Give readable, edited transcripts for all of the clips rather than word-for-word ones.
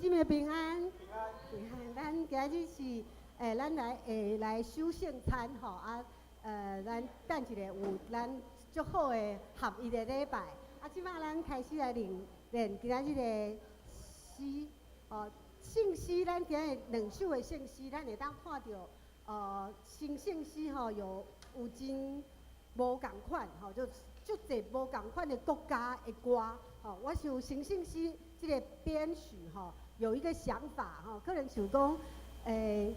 姊妹平安，平安。咱今日是咱来守圣餐吼啊，咱等一下有咱足好的合一的礼拜。啊，即摆咱开始来练今仔日的诗哦，圣诗咱今日2首的圣诗，咱会当看到新圣诗吼有真无共款吼，就足侪无共款的国家的歌吼。我想新圣诗这个编曲吼有一个想法吼，可能想讲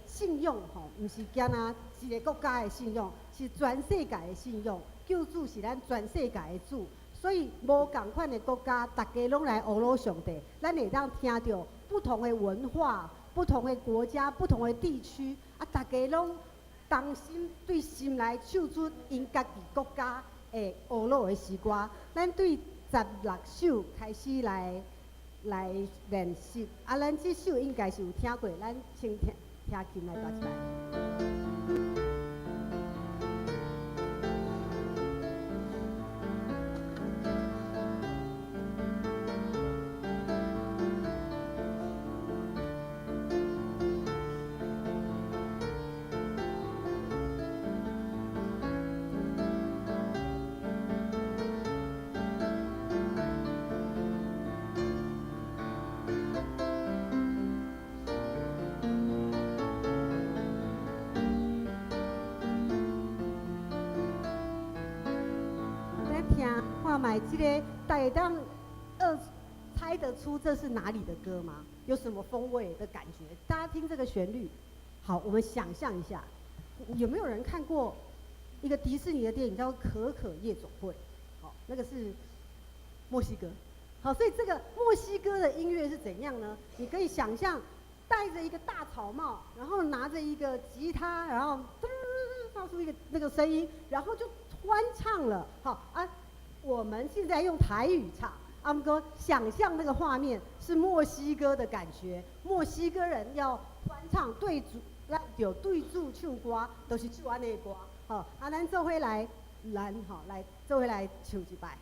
信用吼，毋是仅啊一个国家的信用，是全世界的信用。救主是咱全世界的主，所以无共款的国家，大家拢来欧罗上帝，咱会当听到不同的文化、不同的国家、不同的地区啊，大家拢同心对心来唱出因家己国家的欧罗的诗歌。咱对16首开始来练习，啊，咱这首应该是有听过，咱先听琴来读一摆。看买这个，大家当猜得出这是哪里的歌吗？有什么风味的感觉？大家听这个旋律，好，我们想象一下，有没有人看过一个迪士尼的电影叫《可可夜总会》？好，那个是墨西哥。好，所以这个墨西哥的音乐是怎样呢？你可以想象，戴着一个大草帽，然后拿着一个吉他，然后发出一个那个声音，然后就欢唱了。好啊。我们现在用台语唱，阿姆哥想象那个画面是墨西哥的感觉，墨西哥人要欢唱对主，有对主唱歌，都是唱安尼的歌，好，啊，咱做伙来，来做伙来唱一摆。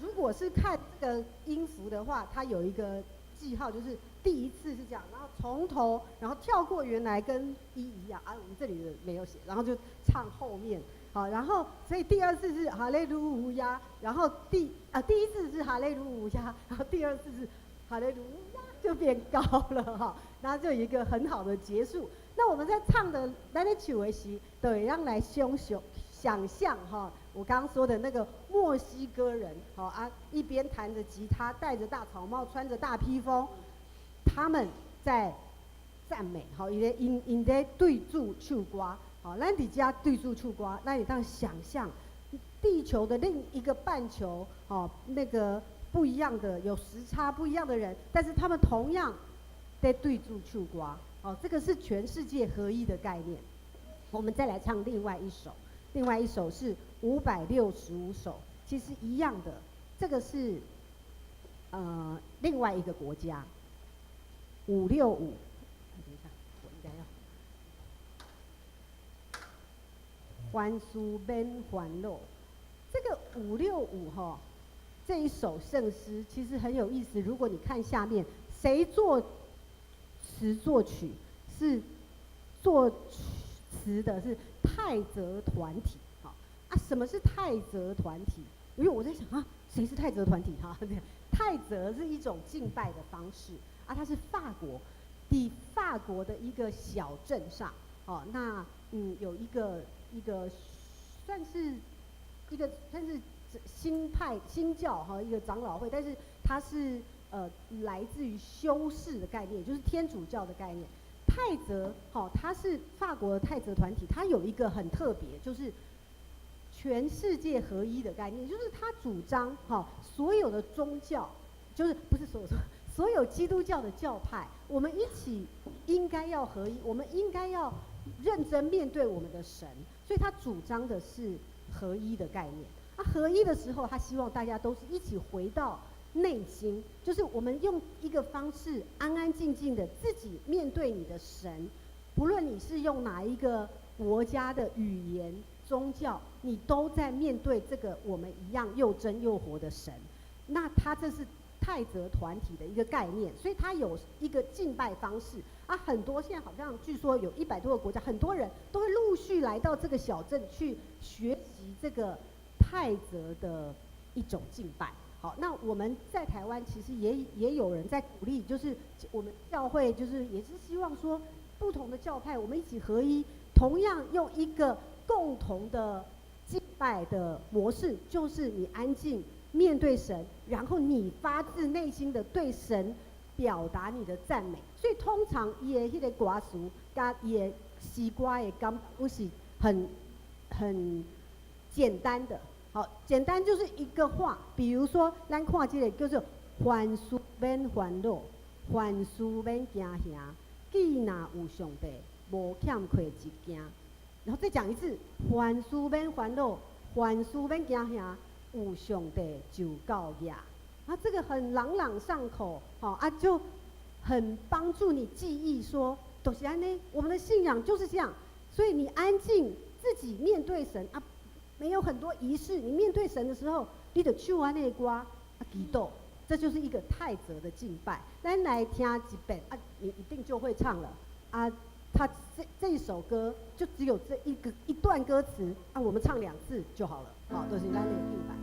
如果是看这个音符的话，它有一个记号，就是第一次是这样，然后从头，然后跳过原来跟一样啊，我们这里的没有写，然后就唱后面，好，然后所以第二次是哈利路亚，然后第一次是哈利路亚，然后第二次是哈利路亚，就变高了哈，然后就有一个很好的结束。那我们在唱的咱咧唱的时，就会让来想象哈。我刚刚说的那个墨西哥人，好啊，一边弹着吉他，戴着大草帽，穿着大披风，他们在赞美，好，因在对主唱歌，好，咱伫遮对主唱歌，咱会当想象地球的另一个半球，哦，那个不一样的，有时差不一样的人，但是他们同样在对住唱歌。哦，这个是全世界合一的概念。我们再来唱另外一首，另外一首是565首，其实一样的。这个是另外一个国家565。等一下，我应该要。欢苏免烦恼，这个565哈，这一首圣诗其实很有意思。如果你看下面，谁作词作曲？是作词的是泰泽团体。好啊，什么是泰泽团体？因为我在想啊，谁是泰泽团体哈？泰泽是一种敬拜的方式啊，它是法国的一个小镇上。哦，那有一个算是新教哈，一个长老会，但是它是来自于修士的概念，就是天主教的概念。泰泽它是法国的泰泽团体，它有一个很特别，就是全世界合一的概念，就是它主张所有的宗教，就是不是所有基督教的教派，我们一起应该要合一，我们应该要认真面对我们的神，所以他主张的是合一的概念。合一的时候，他希望大家都是一起回到内心，就是我们用一个方式安安静静的自己面对你的神，不论你是用哪一个国家的语言宗教，你都在面对这个我们一样又真又活的神。那他这是泰泽团体的一个概念，所以它有一个敬拜方式啊。很多现在好像据说有100多个国家，很多人都会陆续来到这个小镇去学习这个泰泽的一种敬拜。好，那我们在台湾其实也有人在鼓励，就是我们教会就是也是希望说，不同的教派我们一起合一，同样用一个共同的敬拜的模式，就是你安静面对神，然后你发自内心的对神表达你的赞美。所以通常伊的迄个歌词加伊的诗歌的感觉是很简单的。好，简单就是一个话，比如说咱看这个叫做凡事免烦恼，凡事免惊吓，既若有上帝，无欠缺一件。然后再讲一次，凡事免烦恼，凡事免惊吓，有上帝就够呀。啊，这个很朗朗上口，就很帮助你记忆说，就是安呢，我们的信仰就是这样。所以你安静自己面对神啊。没有很多仪式，你面对神的时候，你就唱安那歌啊祈祷，这就是一个泰泽的敬拜。咱来听一遍啊，你一定就会唱了啊。他这一首歌就只有这一段歌词啊，我们唱2次就好了。好，就是咱的敬拜。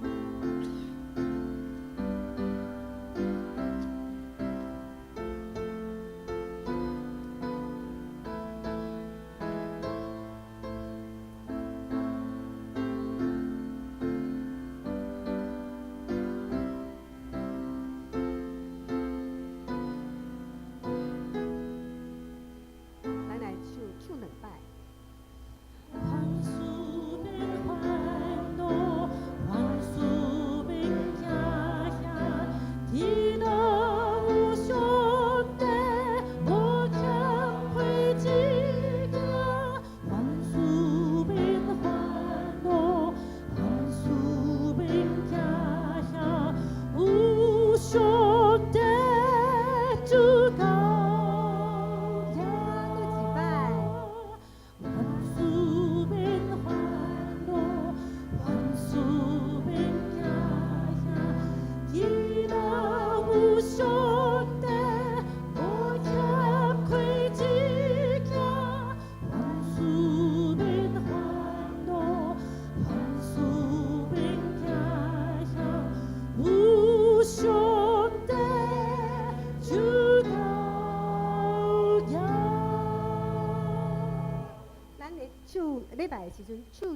礼拜的时阵唱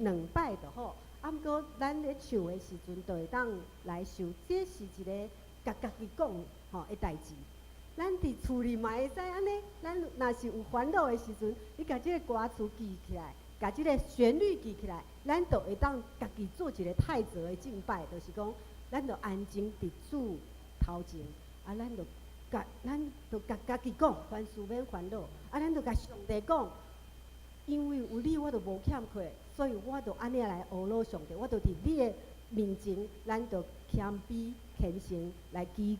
2摆就好，啊，毋过咱咧唱的时阵，就会当来想，这是一个家己讲的代志。咱伫厝里嘛会使安尼，咱若是有烦恼的时阵，你甲这个歌词记起来，甲这个旋律记起来，咱就会当家己做一个泰泽的敬拜，就是讲咱就安静伫主头前，啊，咱就甲家己讲，凡事免烦恼，啊，咱就甲上帝讲，因为有你，我就无欠缺，所以我就安尼来学老上帝，我就伫你的面前，咱就谦卑虔诚来祈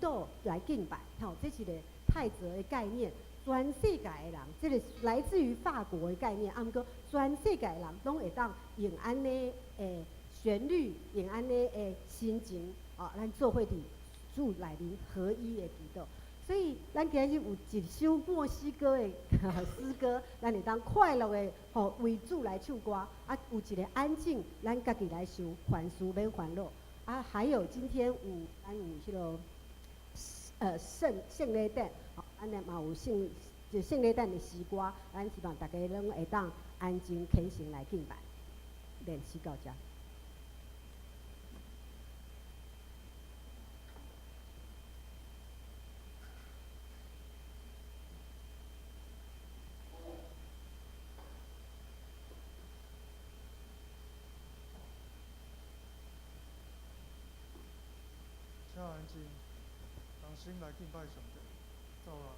祷来敬拜，吼，这是个太子的概念。全世界的人，这个来自于法国的概念，啊，毋过全世界的人拢会当用安尼的旋律，用安尼的心情，哦，咱做伙伫主内面合一的祈祷。所以，咱今日有一首墨西哥的诗歌，咱会当快乐的吼为主来唱歌，啊，有一个安静，咱家己来想，凡事免烦恼。啊，还有今天咱有迄个圣礼诞。安尼嘛有圣礼诞的诗歌，咱希望大家拢会当安静虔诚来敬拜。练习到这。请安静，同心来敬拜上帝。走啊！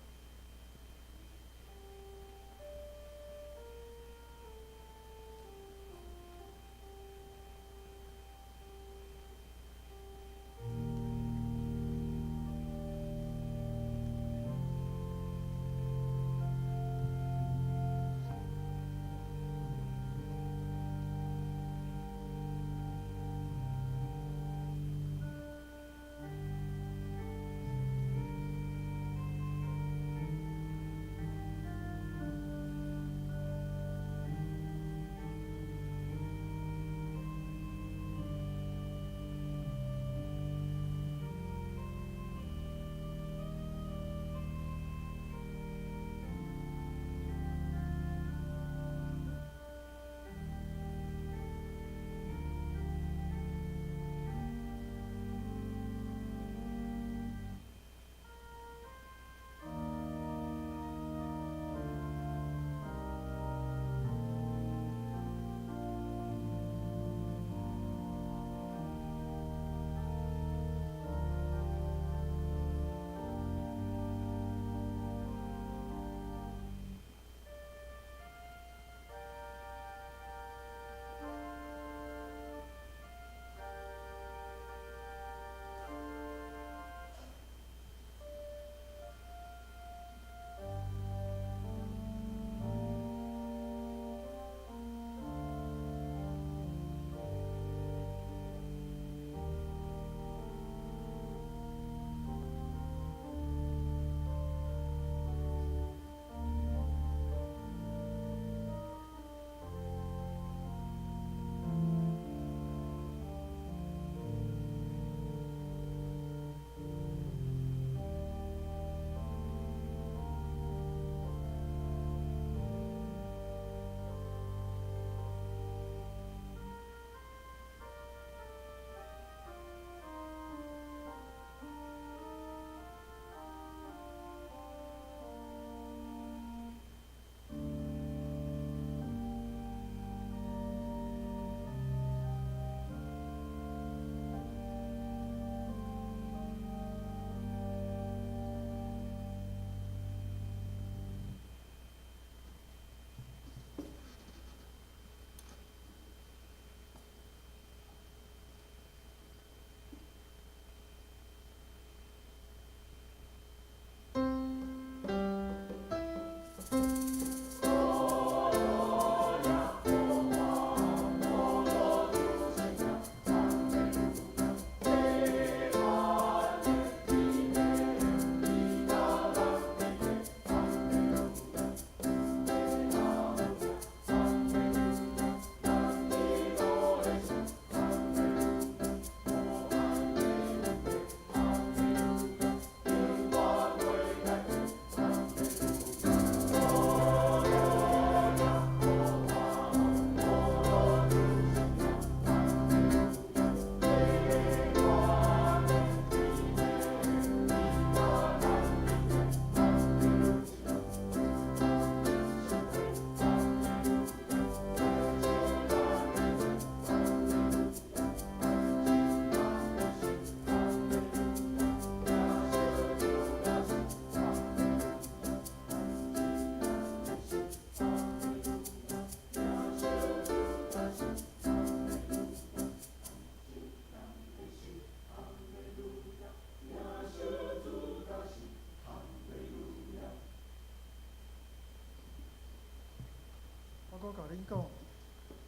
我甲恁讲，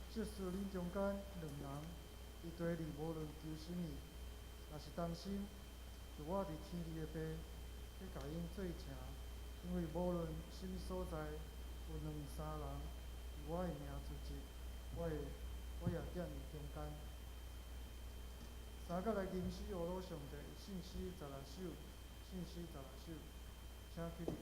即使恁中间两人伊对你无论求什么，若是当心，就我伫天里的爸去甲因做成，因为无论什么所在有两三人以我的名出席，我也踮伫中间。三角来吟诗学老上帝，信诗16首，信诗16首，请起立。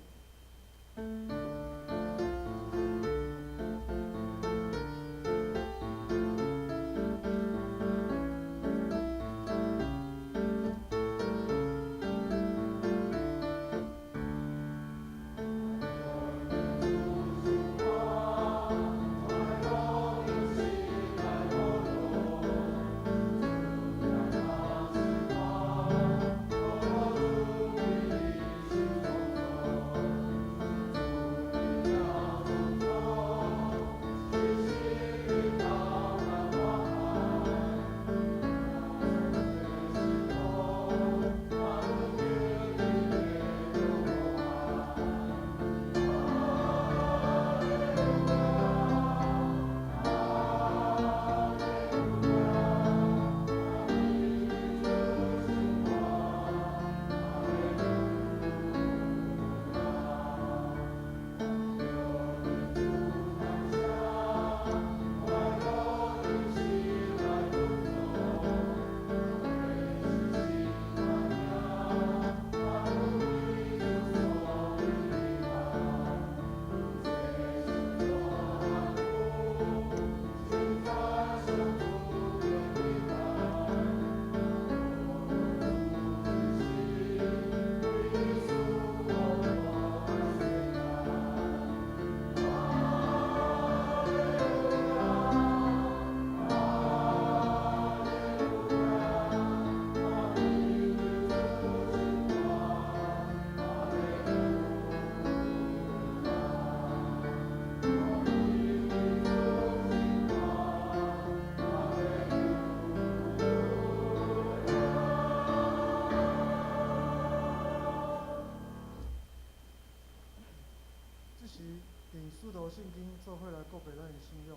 圣经做伙来告白咱的信仰。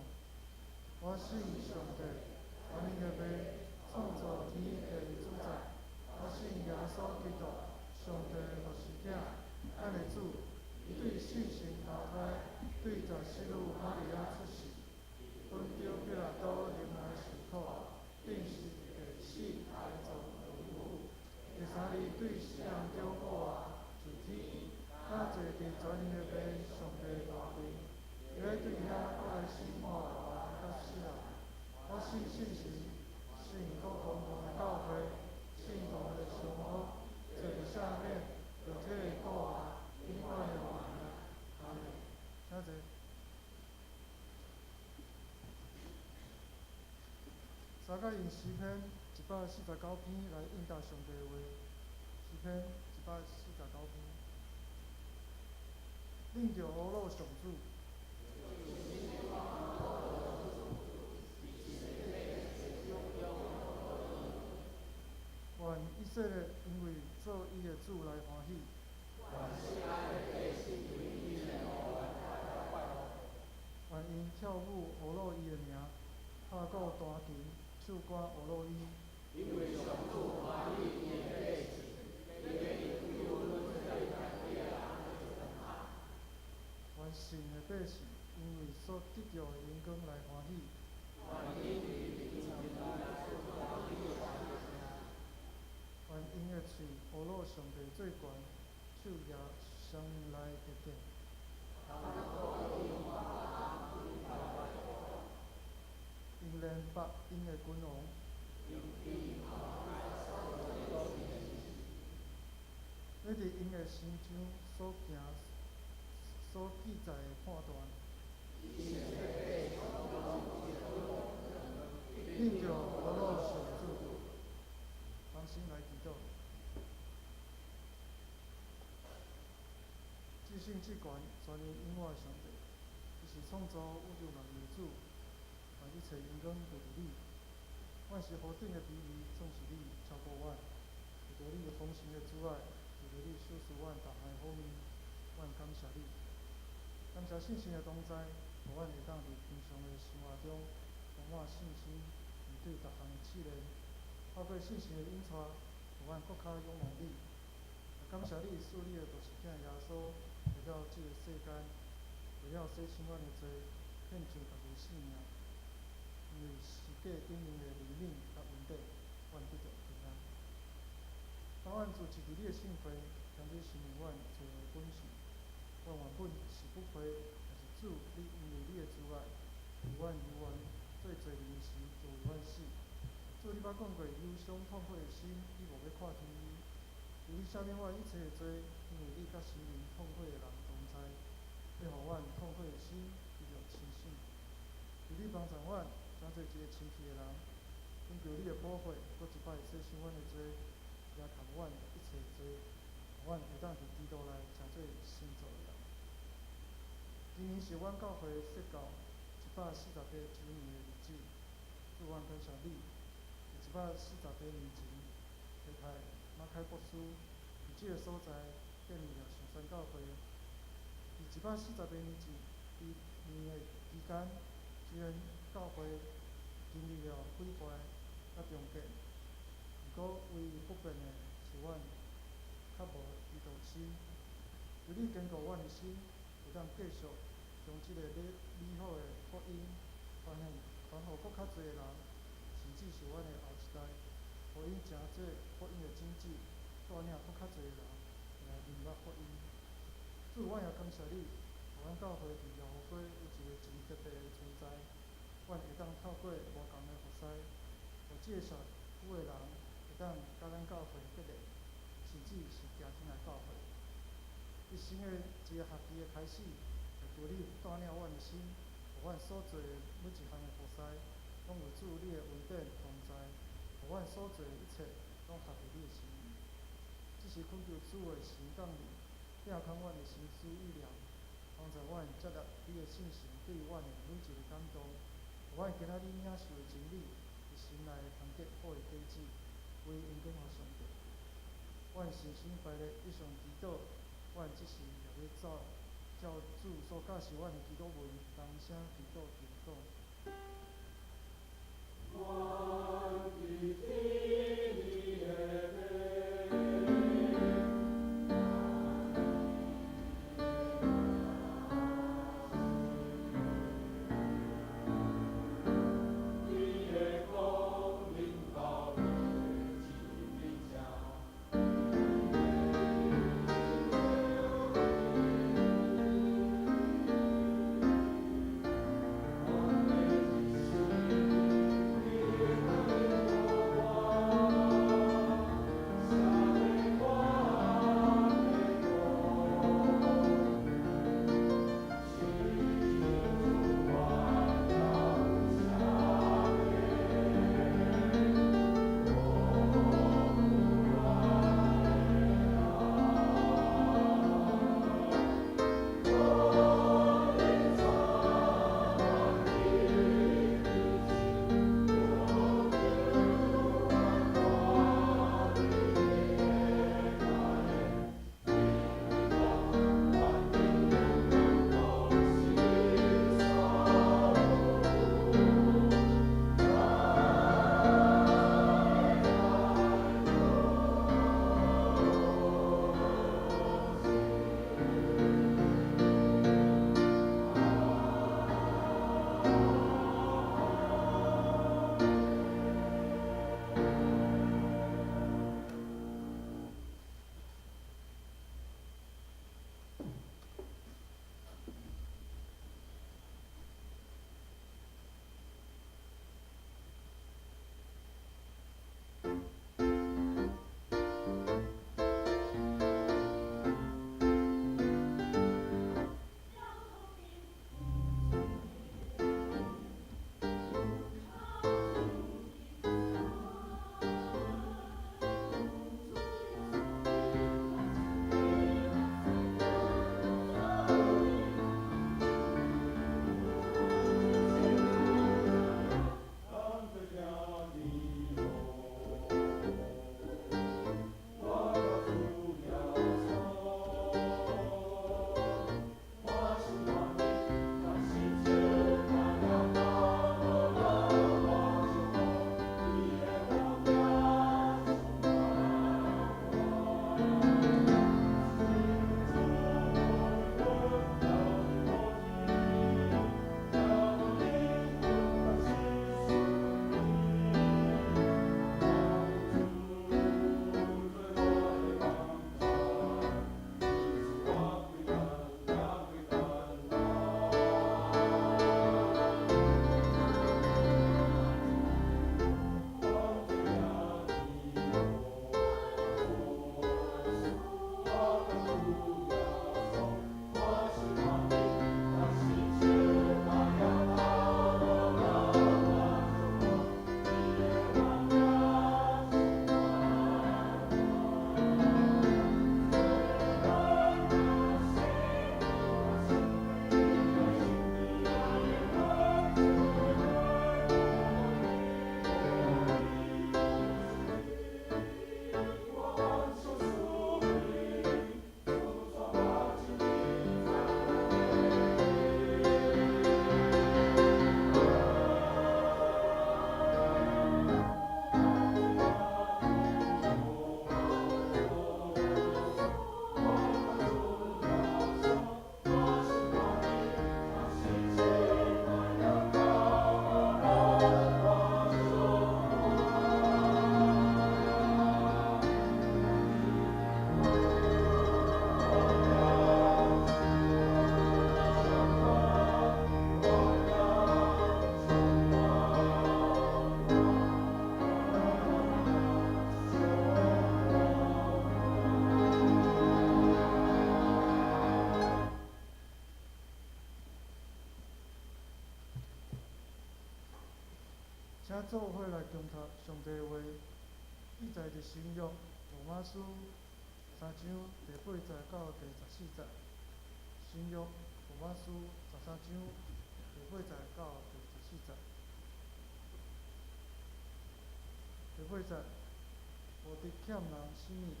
我信上帝，全能的爸，创造天地的主宰。我信耶稣基督，上帝的独生子，咱的主，伊对圣神投胎，对十四女玛利亚出世，本着彼拉多临来受苦，定是第死来做人妇。第三日对世人中复活，自天那坐伫全能的爸上帝大位。伊来对遐过来审判活人甲死人。我信圣神，信国公共的教会，信徒的相好，罪的赦免，肉体的过活，永远的活命。阿门。请坐。三角用诗篇149篇来应答上帝的话。诗篇149篇。领着五路上主。愿以色列因为做伊的主来欢喜。愿因跳舞学乐伊的名，拍鼓弹琴，唱歌学乐伊。因为上主欢喜伊的百姓，愿神的百姓因为所得到的荣光来欢喜。愿因的嘴学乐上帝最悬，手也双来一点。因连北因的君王。你伫因的心上所记载的判断。领着我乐上主，放心来祈祷。至圣至权，全能永活的上帝，伊是创造宇宙万物的主，万一切荣光就伫你。万事何等的美丽，总是你超过阮。为着你的丰盛的主爱，为着你赐予阮大项的好命，阮感谢你。感谢圣神的同在，互阮会当伫平常的生活中充满信心，面对逐项的试炼，透过信心的引带，互阮搁较仰望你。感谢你赐你的独生囝耶稣来到这个世间，为了洗清阮的罪，献上家己的性命，因为世界顶面的怜悯甲恩典，阮得到平安。当阮自持伫你的圣会，将你承认阮罪的本性，阮原本是不配，但是主你因为你的慈爱，为阮犹原做罪人时，就为阮死。主你捌讲过，忧伤痛悔的心，你无要看轻伊。求你赦免阮一切的罪，因为你甲心灵痛悔的人同在，要互阮痛悔的心得到清醒。求你帮助阮，将做一个清气的人，经过你的保护，搁一摆洗清阮的罪，也扛阮一切的罪，互阮会当伫基督内成做新造的人。今年是阮教会设教148周年的日子，主阮感谢你，伫148年前，提派马凯博士伫这个所在建立了上山教会。伫148年前，伫年的期间，虽然教会经历了毁坏甲重建，不过唯一不变的是阮较无基督心。求你坚固阮的心，会当继续将这个美好的福音传互搁较侪人，甚至是阮的后一代，互因成做福音的种子，带领搁较侪人来明白福音。主，阮也感谢你，互阮教会伫辽河街有一个真特别的存在，阮会当透过无同的服侍，互这个社区的人会当甲咱教会结连，甚至是行进来教会。一新的一个学期的开始，就求你带领阮的心，互阮所做的每一项的服侍，拢有主你的恩典同在，互阮所做的一切拢合乎你的心意。这是恳求主的神降临，摒空阮的心思意念，帮助阮接纳你的信心对阮的每一个感动，互阮今仔日领受的真理，伫心内通结好的果子，归荣光互上帝。阮信心摆咧，一上祈祷，阮即时也要照主所教示阮的基督文，同声祈祷祈祷。我的天，你的请做伙来共读上帝话，记载的新约罗马书3章第8节到第14节。新约罗马书13章第8节到第14节。第8节，无得欠人什么，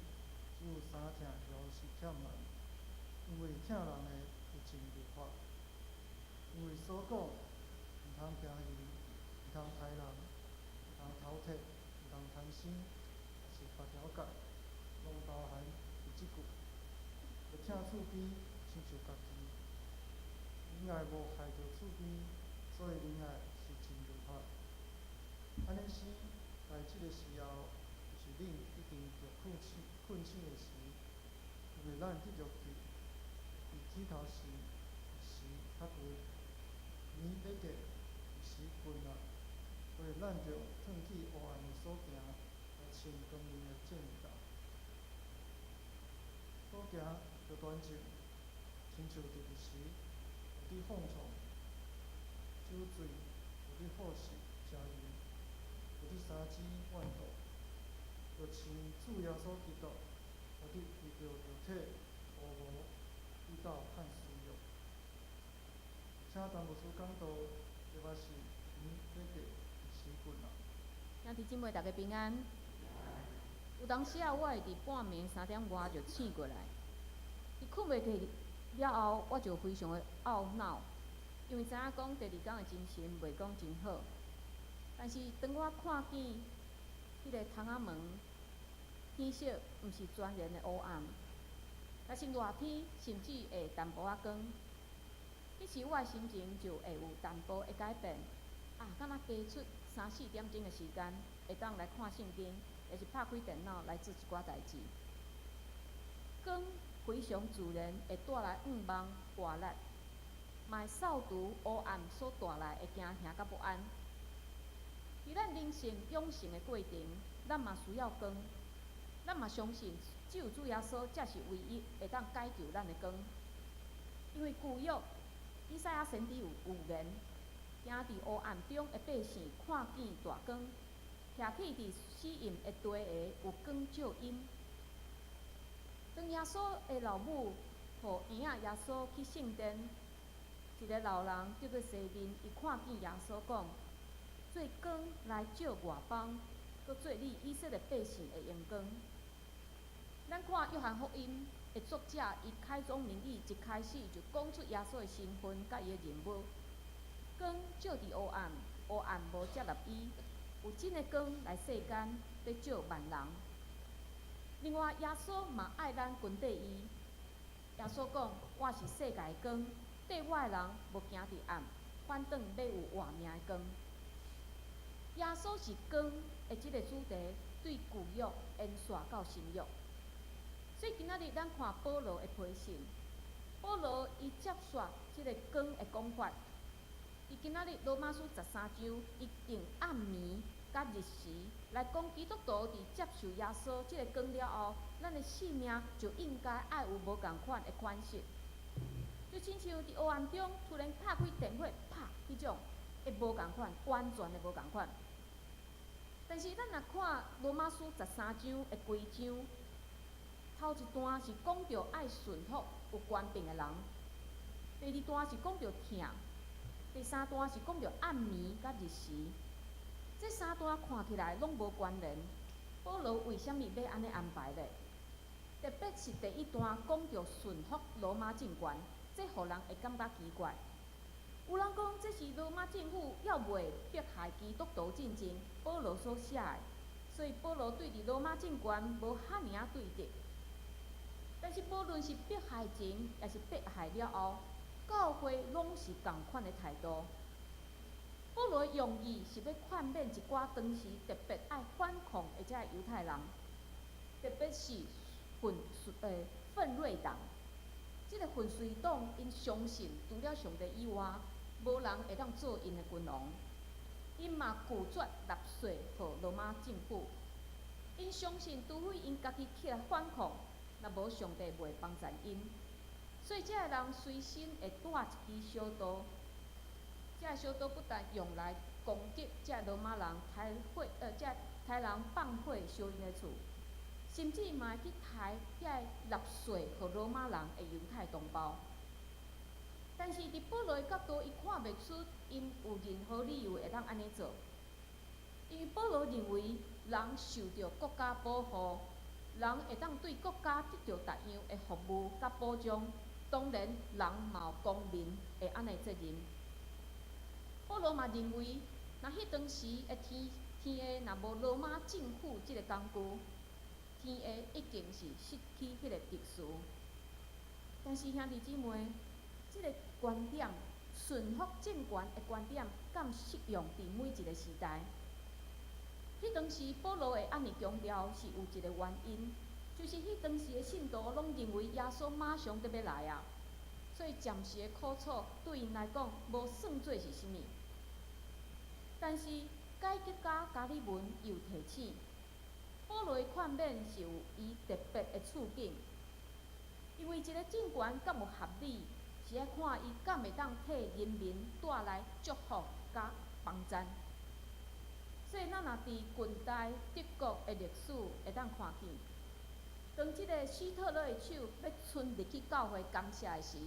只有三件要是欠人，因为欠人的有情律法，因为所讲毋通行淫，毋通杀人，毋通偷窃，毋通贪心，也是8条诫，拢包含伫即句。要请厝边亲像家己，恁爱无害着厝边，所以恁爱是真律法。安尼时，在即个时候，就是恁一定着困醒的时，因为咱得着去，伫起头时较近，年要过时近了，所以咱着脱去黑暗的所行，来穿光明的正道。所行着端正，亲像日时，有伫放纵、酒醉，有伫好食食盐，有伫三枝万道，着亲主耶稣基督，有伫为着肉体、乌无、遇到和需要。请陈牧师讲道，特别是年要过时近了。兄弟姊妹，大家平安。有当时啊，我会伫半暝3点外就醒过来，伫困袂去了后，我就非常的懊恼，因为知影讲第二天的精神袂讲真好。但是当我看见迄个窗仔门，天色毋是全然的黑暗，但是热天甚至会淡薄仔光。迄时我的心情就会有淡薄的改变，敢若加出3、4点钟的时间，会当来看圣经，也是拍开电脑来做一寡代志。光非常自然会带来欲望、活力，嘛会扫除黑暗所带来的惊吓甲不安。伫咱人生养成的过程，咱嘛需要光，咱嘛相信只有主耶稣才是唯一会当解救咱的光。因为旧约以赛亚先知有预言，行伫黑暗中的百姓看见大光，徛起伫死荫的地下有光照因。当耶稣的老母予婴仔耶稣去圣殿，一个老人叫做西面，伊看见耶稣讲：“做光来照外邦，搁做你以色列百姓的阳光。”咱看约翰福音的作者，伊开宗明义一开始就讲出耶稣的身份甲伊的任务。光照伫黑暗，黑暗无接纳伊，有真的光来世间，要照万人。另外，耶稣嘛爱咱跟缀伊。耶稣讲：“我是世界的光，缀我的人无行伫暗，反倒要有活命的光。”耶稣是光的即个主题，对旧约延续到新约。所以今仔日咱看保罗的批信，保罗伊接续即个光的讲法。伊今仔日罗马书13章，伊用暗暝甲日时来讲基督徒伫接受耶稣即个光了后，咱的性命就应该爱有无共款的款式。就亲像伫黑暗中突然拍开电火，啪迄种会无共款，完全的无共款。但是咱若看罗马书13章的规章，头一段是讲到爱顺服有权柄的人，第二段是讲到疼，第三段是讲到暗暝甲日时。这3段看起来拢无关联，保罗为什么要安尼安排呢？特别是第一段讲到顺服罗马政权，这互人会感觉奇怪。有人讲这是罗马政府要为迫害基督徒进前，保罗所写的，所以保罗对伫罗马政权无遐尔啊对敌。但是无论是迫害前，也是迫害了后，教会拢是同款的态度。保罗用意是要劝勉一寡当时特别爱反抗的这犹太人，特别是奋锐党。这个奋锐党因相信，除了上帝以外，无人会当做因的君王。因嘛拒绝纳税给罗马政府。因相信，除非因家己起来反抗，若无上帝袂帮助因。所以，这个人随身会带一支小刀。这个小刀不但用来攻击遮罗马人遮杀人放火烧因的厝，甚至嘛会去杀遐纳税互罗马人的犹太同胞。但是伫保罗的角度，伊看袂出因有任何理由会当安尼做，因为保罗认为人受到国家保护，人会当对国家得到逐样的服务甲保障，当然人嘛有公民的安尼责任。保罗嘛认为，若迄当时的天下若无罗马政府即个工具，天下已经是失去迄个特殊。但是兄弟姊妹，即个观点，顺服政权的观点，敢适用伫每一个时代？迄当时保罗会安尼强调，是有一个原因，就是迄当时的信徒拢认为耶稣马上就要来啊，所以暂时的苦楚对因来讲无算做是啥物。但是改革家加里文又提醒，保罗的劝勉是有伊特别的处境，因为一个政权敢有合理，是爱看伊敢会当替人民带来祝福甲帮赞。所以咱若伫近代德国的历史会当看见，当即个希特勒的手要伸入去教会感谢的时，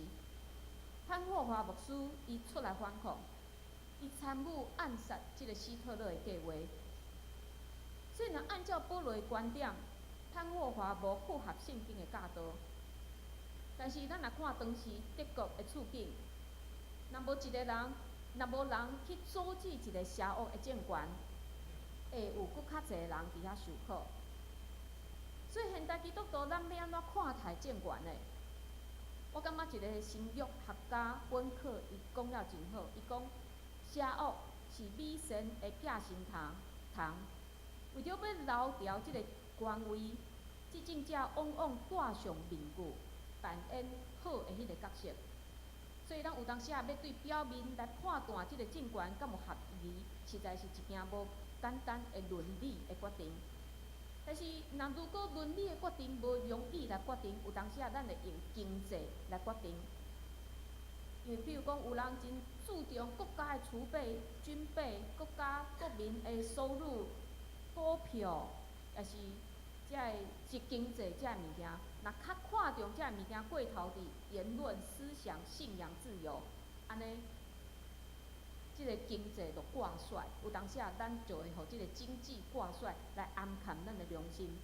潘霍华牧师伊出来反抗，伊参与暗杀即个希特勒的计划。所以若按照保罗的观点，潘霍华无符合圣经的教导。但是咱若看当时德国的处境，若无一个人，若无人去阻止一个邪恶的政权，会有搁较侪人伫遐受苦。所以现代基督徒咱要安怎看待政权呢？我感觉一个神学学家温克伊讲了真好，伊讲邪恶是美神的寄生虫，为着要留条即个官位，即正正往往戴上面具，扮演好的迄个角色。所以咱有当时要对表面来判断即个政权敢有合宜，实在是一件无简单的伦理的决定。但是，如果伦理的决定无容易来决定，有当时咱会用经济来决定。因为比如讲，有人真注重国家的储备、军备、国家国民的收入、股票，也是遮个经济遮个物件，若较看重遮个物件过头伫言论、思想、信仰自由，安尼。即个经济就挂帅，有当时咱就会互即个经济挂帅来暗藏咱的良心。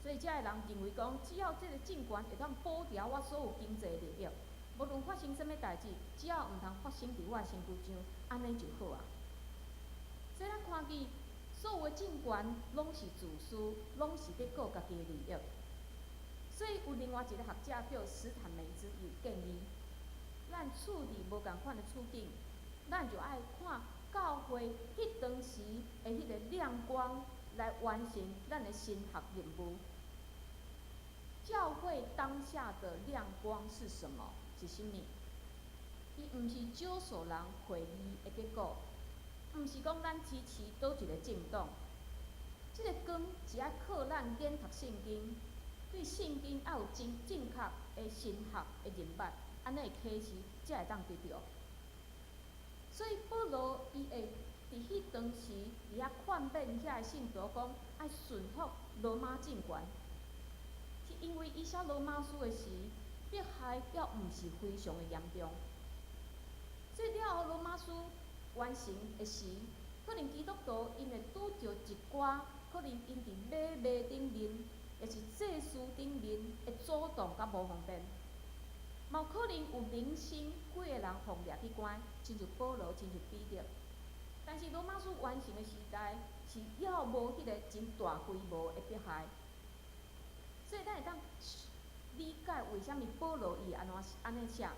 所以遮个人认为讲，只要即个政权会当保调我所有经济利益，无论发生啥物代志，只要毋通发生伫我的身躯上，安尼就好啊。所以咱看见所有的政权拢是自私，拢是伫顾家己的利益。所以有另外一个学者叫史坦梅兹，伊建议，咱处理无共款的处境。咱就爱看教会迄当时的迄个亮光，来完成咱的神学任务。教会当下的亮光是什么？是啥物？伊毋是少数人会议的结果，毋是讲咱支持倒一个政党。即个光是爱靠咱研读圣经，对圣经要有正确的神学的认捌，安尼的启示才会当得到。所以保罗伊会伫迄当时伫遐劝勉遐个信徒讲，爱顺服罗马政权，是因为伊写罗马书的时，迫害要毋是非常的严重。所以了后罗马书完成的时，可能基督徒因会拄着一寡，可能因伫买卖顶面，也是祭祀顶面会阻挡甲无方便。嘛有可能有零星几个人互掠去关，亲像保罗，亲像彼得。但是罗马书完成的时代，是了无迄个真大规模的迫害。所以咱会当理解为虾米保罗伊安尼写，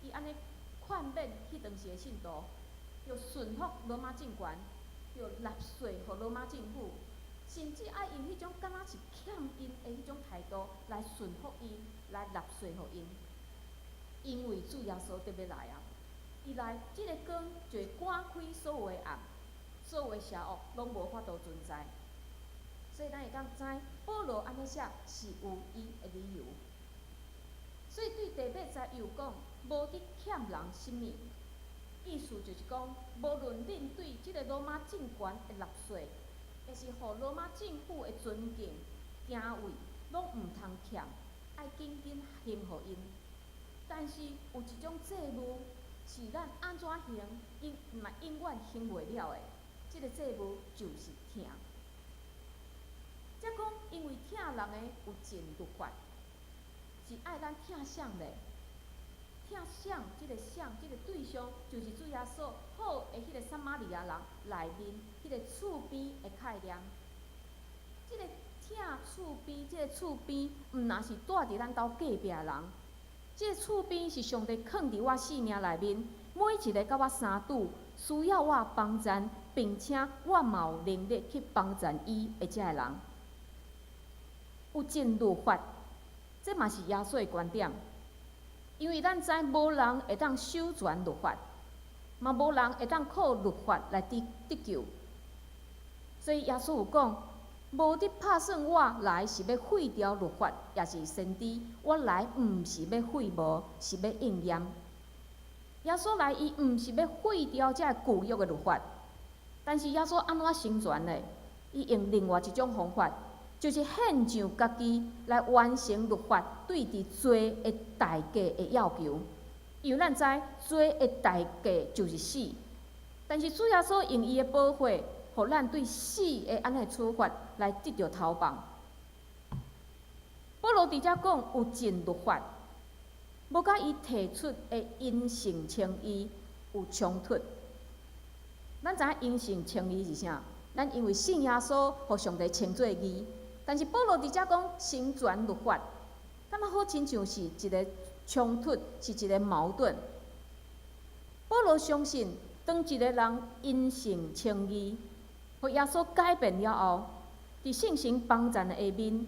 伊安尼劝勉迄当时的信徒，要顺服罗马政权，要纳税互罗马政府，甚至爱用迄种敢若是欠因的迄种态度来顺服因，来纳税互因。因为主耶稣特别来啊，伊来，即个光就会赶开所有的暗，所有的邪恶拢无法度存在。所以咱会当知保罗安尼写是有伊的理由。所以对第8节又讲，无伫欠人什物，意思就是讲，无论恁对即个罗马政权的纳税，也是互罗马政府的尊敬、敬畏，拢毋通欠，爱紧紧行互因。但是有一种债务是咱安怎行，嘛永远行袂了的。即个债务就是疼。则讲，因为疼人的有尽律法，是爱咱疼谁嘞？疼谁？即个谁？即个对象就是主耶稣好的迄个撒玛利亚人内面迄个厝边的概念。即个疼厝边，即个厝边，毋若是住伫咱兜隔壁的人。即个厝边是上帝放伫我生命内面，每一个甲我相拄，需要我帮赞，并且我嘛有能力去帮赞伊的遮个人。有尽律法，这嘛是耶稣的观点。因为咱知无人会当守全律法，嘛无人会当靠律法来得救。所以耶稣有讲，无得打算我来是要废掉律法，也是先知。我来毋是要废无，是要应验。耶稣来，伊毋是要废掉这旧约的律法，但是耶稣安怎成全呢？伊用另外一种方法。就是献上家己来完成律法对伫罪的代价的要求。因为咱知罪的代价就是死，但是主耶稣用伊的保护，互咱对死的安尼处罚来得到逃亡。保罗伫遮讲有尽律法，无甲伊提出的因信称义有冲突。咱知影因信称义是啥？咱因为信耶稣，互上帝称作义。但是保罗伫遮讲成全律法，敢若好亲像是一个冲突，是一个矛盾。保罗相信，当一个人因信称义，互耶稣改变了后，伫圣神帮赞的下面，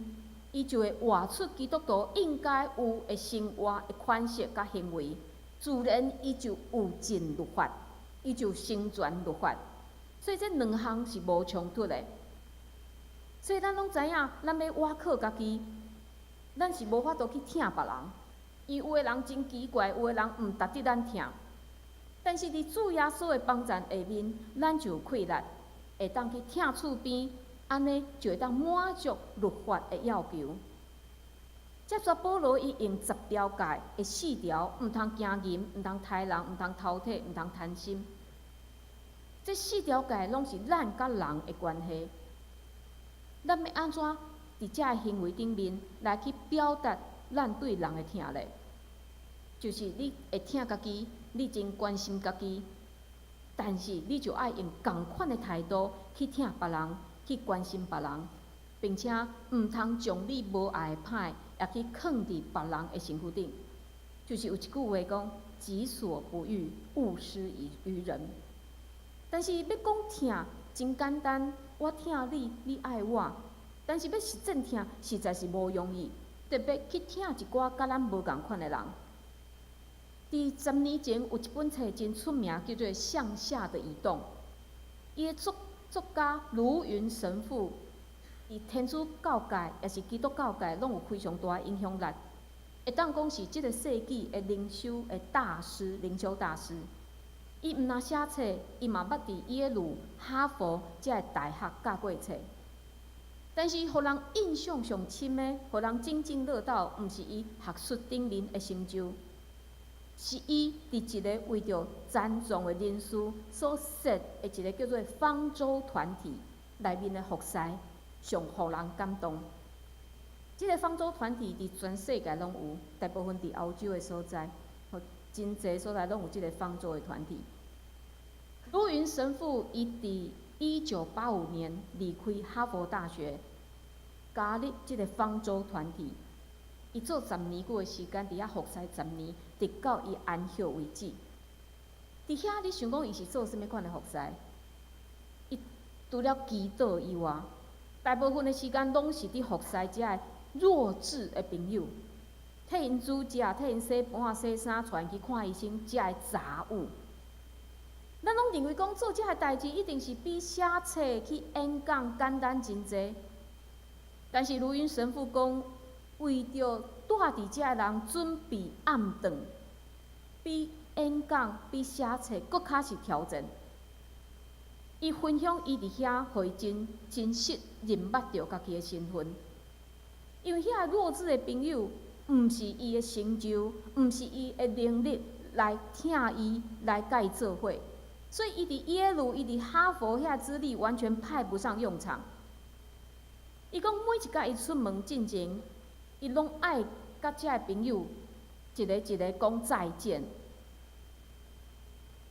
伊就会活出基督徒应该有的生活的款式甲行为，自然伊就有尽律法，伊就成全律法。所以这两项是无冲突的。所以咱拢知影，咱要倚靠家己，咱是无法度去疼别人。因有的人真奇怪，有的人毋值得咱疼。但是伫主耶稣的帮赞下面，咱就有气力，会当去疼厝边，安尼就会当满足律法的要求。接着保罗伊用10条诫的4条，毋通惊淫，毋通杀人，毋通偷窃，毋通贪心。这4条诫拢是咱甲人的关系。咱要安怎伫遮个行为顶面来去表达咱对人的疼咧？就是你会疼家己，你真关心家己，但是你就爱用同款的态度去疼别人，去关心别人，并且毋通将你无爱的歹也去放伫别人的身躯顶。就是有一句话讲：己所不欲，勿施于人。但是要讲疼，真简单。我疼你，你爱我，但是要实践疼，实在是无容易。特别去疼一寡甲咱无共款的人。伫10年前，有一本册真出名，叫做《向下的移动》。伊的作家卢云神父，伫天主教界也是基督教界，拢有非常大的影响力。会当讲是即个世纪的灵修的大师，灵修大师。伊毋若写册，伊嘛捌伫耶鲁、哈佛遮个大学教过册。但是，互人印象上深的，互人津津乐道，毋是伊学术顶面的成就，是伊伫一个为着残障的人士所设的一个叫做方舟团体内面的服侍，上互人感动。即个方舟团体伫全世界拢有，大部分伫欧洲的所在，真侪所在拢有即个方舟的团体。卢云神父伊伫1985年离开哈佛大学，加入即个方舟团体。伊做10年久的时间，伫遐服侍10年，直到伊安息为止。伫遐，你想讲伊是做甚物款的服侍？伊除了祈祷以外，大部分的时间拢是伫服侍遮个弱智的朋友，替因煮食，替因洗盘、洗衫，带因去看医生，遮个杂物。咱拢认为讲做遮个代志一定是比写册去演讲简单真济，但是卢云神父讲，为着带伫遮个人准备暗顿，比演讲比写册搁较是挑战。伊分享伊伫遐，互伊真实认捌着家己的身份。因为遐弱智的朋友，毋是伊的成就，毋是伊的能力来听伊来甲伊做伙，所以伊伫耶鲁、伊伫哈佛遐资历完全派不上用场。伊讲每一摆伊出门进前，伊拢爱甲遮个朋友一个一个讲再见。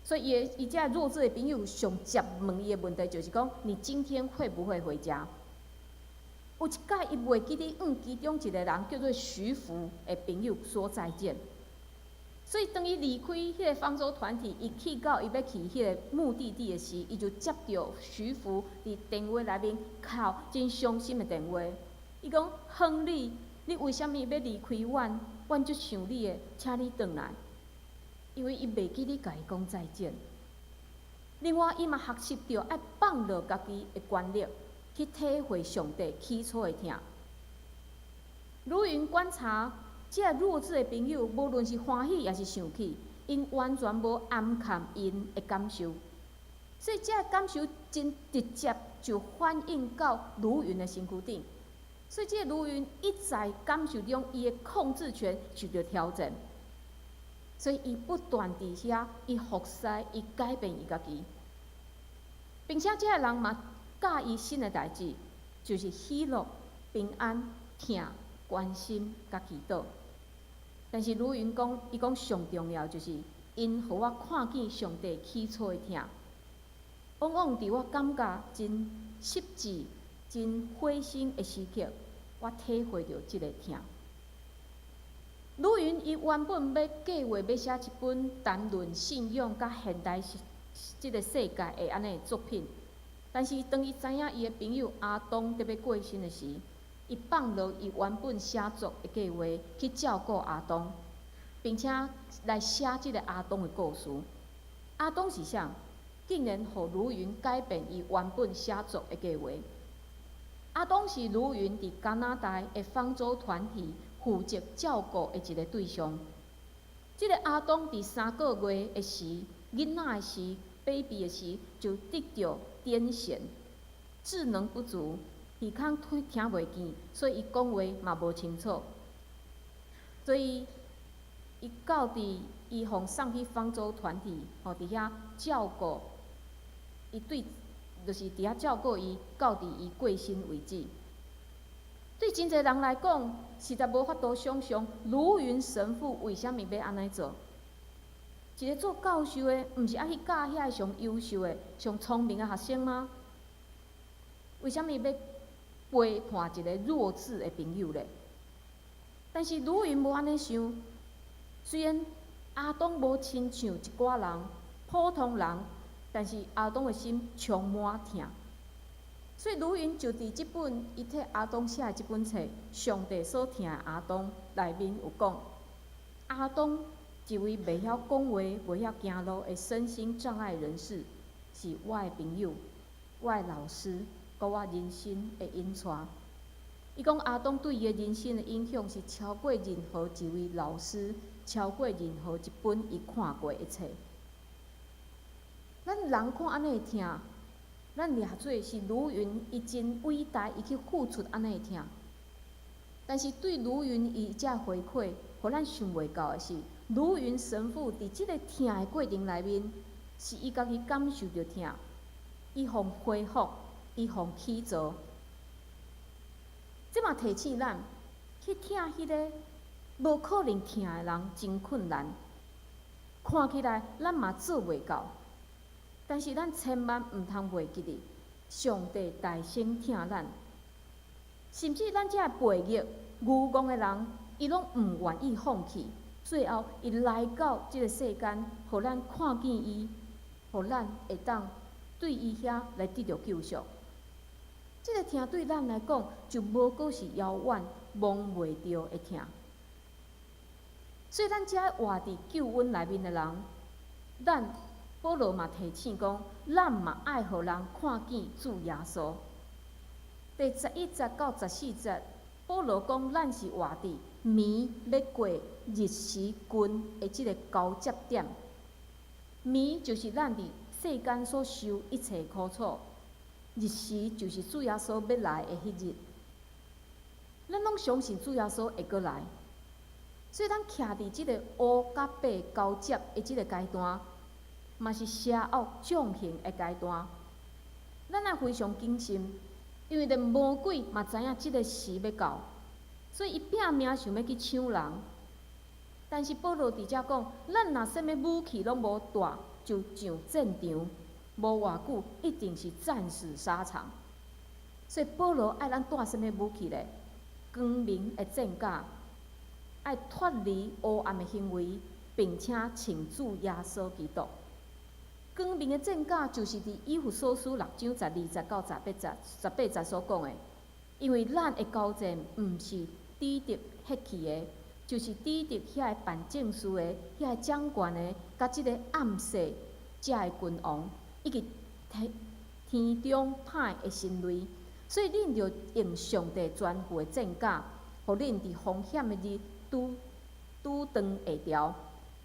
所以伊遮弱智的朋友上接问伊的问题就是讲：你今天会不会回家？有一届伊袂记得其中一个人叫做徐福的朋友说再见。所以当伊离开迄个方舟团体，伊去到伊要去迄个目的地的时，伊就接到徐福伫电话内面哭真伤心的电话。伊讲：亨利，你为虾米要离开阮？阮足想你的，请你转来。因为伊袂记得甲伊讲再见。另外，伊嘛学习到爱放落家己的权力，去体会上帝起初的疼。如云观察，这弱智的朋友，无论是欢喜也是生气，因完全无暗藏因的感受，所以这感受真直接就反映到如云的身躯顶。所以这如云一再感受中，伊的控制权受到挑战。所以，伊不断伫遐，伊服侍，伊改变伊家己，并且这个人嘛教伊新的代志，就是喜乐、平安、疼、关心、甲祈祷。但是如云讲，伊讲上重要就是因互我看见上帝起初的疼，往往伫我感觉真失志、真灰心的时刻，我体会到即个疼。鲁云伊原本要计划要写一本谈论信仰甲现代即个世界的安尼作品，但是当伊知影伊的朋友阿东特别过身的时，伊放落伊原本写作的计划去照顾阿东，并且来写即个阿东的故事。阿东是啥？竟然互鲁云改变伊原本写作的计划。阿东是鲁云伫加拿大的方舟团体负责照顾的一个对象。即个阿东伫3个月的时，囡仔的时，baby 的时，就得到癫痫，智能不足，耳孔听袂见，所以伊讲话嘛无清楚。所以伊到伫伊互送去方舟团体，伫遐照顾，伊对，就是伫遐照顾伊，到伫伊过身为止。对真侪人来讲，实在无法度想象卢云神父为虾米要安尼做。一个做教授的，毋是爱去教遐上优秀的、上聪明的学生吗？为虾米要陪伴一个弱智的朋友咧？但是卢云无安尼想，虽然阿东无亲像一寡人、普通人，但是阿东的心充满疼。所以卢云就伫即本伊替阿东写的即本册《上帝所疼的阿东》内面有讲，阿东一位袂晓讲话、袂晓行路的身心障碍人士，是我的朋友、我的老师，甲我人生的引带。伊讲阿东对伊的人生的影响是超过任何一位老师，超过任何一本伊看过的册。咱人看安尼会疼。咱掠做是卢云，伊真伟大，伊去付出安尼疼。但是对卢云伊遮回馈，互咱想袂到的是，卢云神父伫即个疼的过程内面，是伊家己感受着疼，伊互恢复，伊互起造。即嘛提醒咱，去疼迄个无可能疼的人真困难，看起来咱嘛做袂到。但是咱千万毋通袂记哩，上帝大声疼咱，甚至咱遮背逆、愚妄的人，伊拢毋愿意放弃。最后，伊来到即个世间，互咱看见伊，互咱会当对伊遐来得到救赎。即个疼对咱来讲，就无过是遥远、摸袂着的疼。所以，咱遮活伫救恩内面的人，咱。保罗嘛提醒讲，咱嘛爱互人看见主耶稣。第11节到14节，保罗讲，咱是活伫暝要过日时君的即个交接点，暝就是咱伫世间所受一切苦楚，日时就是主耶稣要来的迄日。咱拢相信主耶稣会过来，所以咱徛伫即个乌甲白交接的即个阶段，嘛是邪恶降刑的阶段。咱也非常谨慎，因为连魔鬼嘛知影即个时要到，所以伊拼命想要去抢人。但是保罗伫遮讲，咱若啥物武器拢无带，就上战场，无偌久一定是战死沙场。所以保罗爱咱带啥物武器咧？光明的战甲，爱脱离黑暗的行为，并且请主耶稣基督。光明的战甲就是伫以弗所书6章12到18节所讲的，因为咱的交战毋是抵敌血气的，就是抵敌遐个办政事的、遐个掌权的，甲即个暗世遮的君王，以及天中歹的神类。所以，恁着用上帝全副的战甲，互恁伫风险的日拄当下条，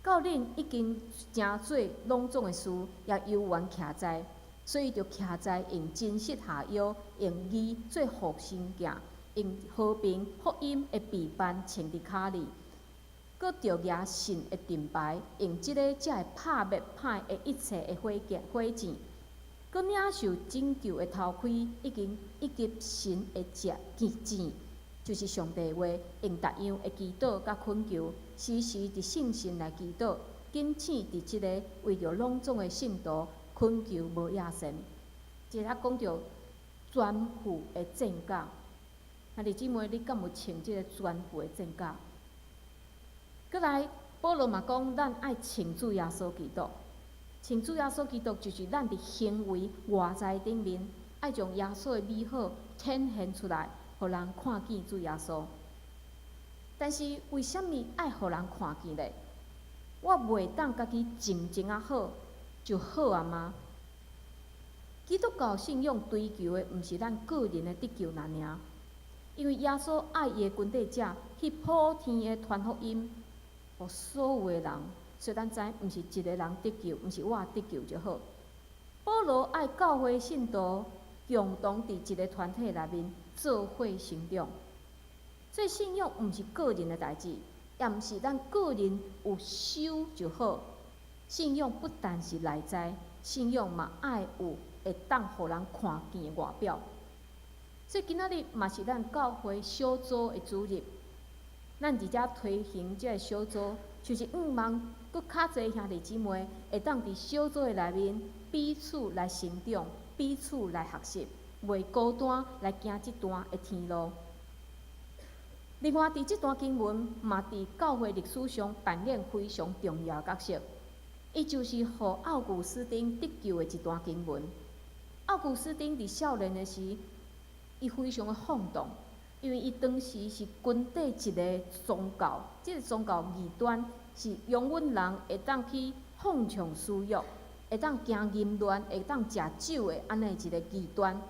到恁已经成做拢总的事，也犹原徛在。所以，着徛在用真实下药，用义做护身镜，用和平福音的臂膀穿伫骹里，搁着举神的盾牌，用即个才会拍灭歹的一切的火箭。搁领受拯救的头盔，以及神的剑，就是上帝话，用逐样的祈祷甲恳求，时时伫圣神来祈祷，谨请伫即个为着拢总的圣徒恳求无野神。即下讲着全副的战甲，兄弟姊妹，你敢有穿即个全副的战甲？搁来，保罗嘛讲，咱爱穿主耶稣基督。请主耶稣基督就是咱伫行为外在顶面，爱将耶稣的美好呈现出来，互人看见主耶稣。但是为什么爱互人看见咧？我袂当家己静啊好就好啊吗？基督教信仰追求的毋是咱个人的得救尔，因为耶稣爱伊的军队者去普天的传福音，互所有的人。所以咱知，毋是一个人得救，毋是我得救就好。保罗爱教会信徒共同伫一个团体内面做伙成长。所以信仰毋是个人的代志，也毋是咱个人有修就好。信仰不但是内在，信仰嘛爱有会当互人看见的外表。所以今仔日嘛是咱教会小组的主日，咱伫遮推行即个小组，就是望搁较侪兄弟姊妹会当伫小组的内面彼此来成长，彼此来学习，袂孤单来行即段的天路。另外，伫即段经文嘛，伫教会历史上扮演非常重要的角色。伊就是互奥古斯丁得救的一段经文。奥古斯丁伫少年的时，伊非常的放荡，因为伊当时是军队一个宗教，即个宗教异端。是容允人会当去放纵私欲，会当行淫乱，会当食酒的安尼一个极端。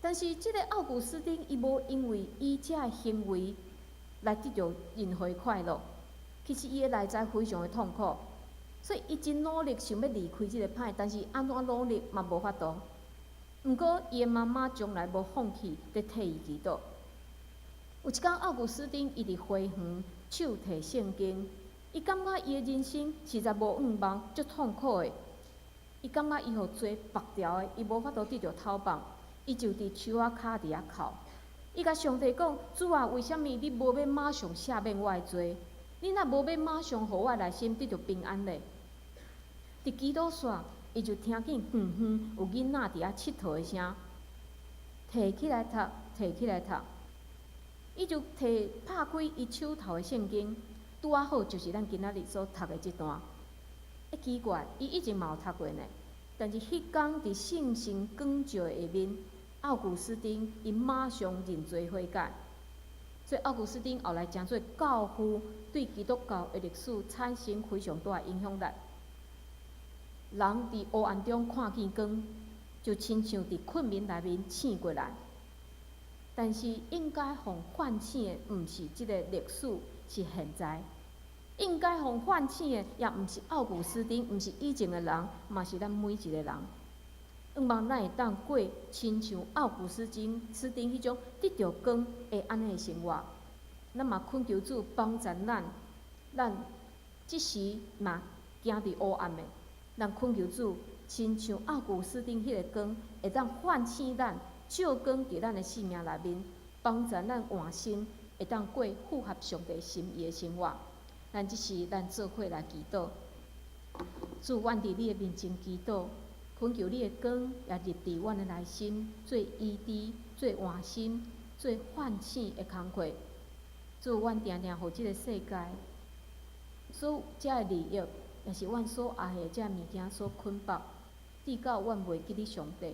但是即个奥古斯丁，伊无因为伊遮的行为来得到任何快乐。其实伊的内在非常的痛苦，所以伊真努力想要离开即个歹，但是安怎努力嘛无法度。毋过伊的妈妈从来无放弃伫替伊祈祷。有一天，奥古斯丁伊伫花园手提圣经。伊感觉伊的人生实在无愿望，足痛苦的。伊感觉伊互罪绑牢的，伊无法度得到透放，伊就伫树仔骹伫遐哭。伊甲上帝讲：主啊，为什么你无要马上赦免我的罪？你若无要马上互我内心得到平安咧？伫祈祷线，伊就听见有囡仔伫遐佚佗的声，摕起来读，摕起来读。伊就拍开伊手头的圣经。拄啊好，就是咱今仔日所读的即段。奇怪，伊以前嘛有读过呢，但是迄天伫圣神光照的下面，奥古斯丁伊马上认罪悔改。所以奥古斯丁后来成做教父，对基督教的历史产生非常大的影响力。人伫黑暗中看见光，就亲像伫困眠内面醒过来。但是应该互唤醒的，毋是即个历史。是现在，应该互唤醒的，也毋是奥古斯丁，毋是以前的人，嘛是咱每一个人。愿望咱会当过亲像奥古斯丁迄种得着光的安尼的生活。咱嘛恳求主帮助咱即时嘛行伫黑暗的，咱恳求主亲像奥古斯丁迄个光，会当唤醒咱，照光伫咱的生命内面，帮助咱换心，会当过符合上帝心意的生活。咱即时咱做伙来祈祷，主，阮伫你的面前祈祷。恳求你的光也入伫阮的内心，做医治、做换心、做唤醒的工课。主，阮定定互即个世界，所有遮的利益，也是阮所爱的遮物件所捆绑，直到阮袂记你上帝。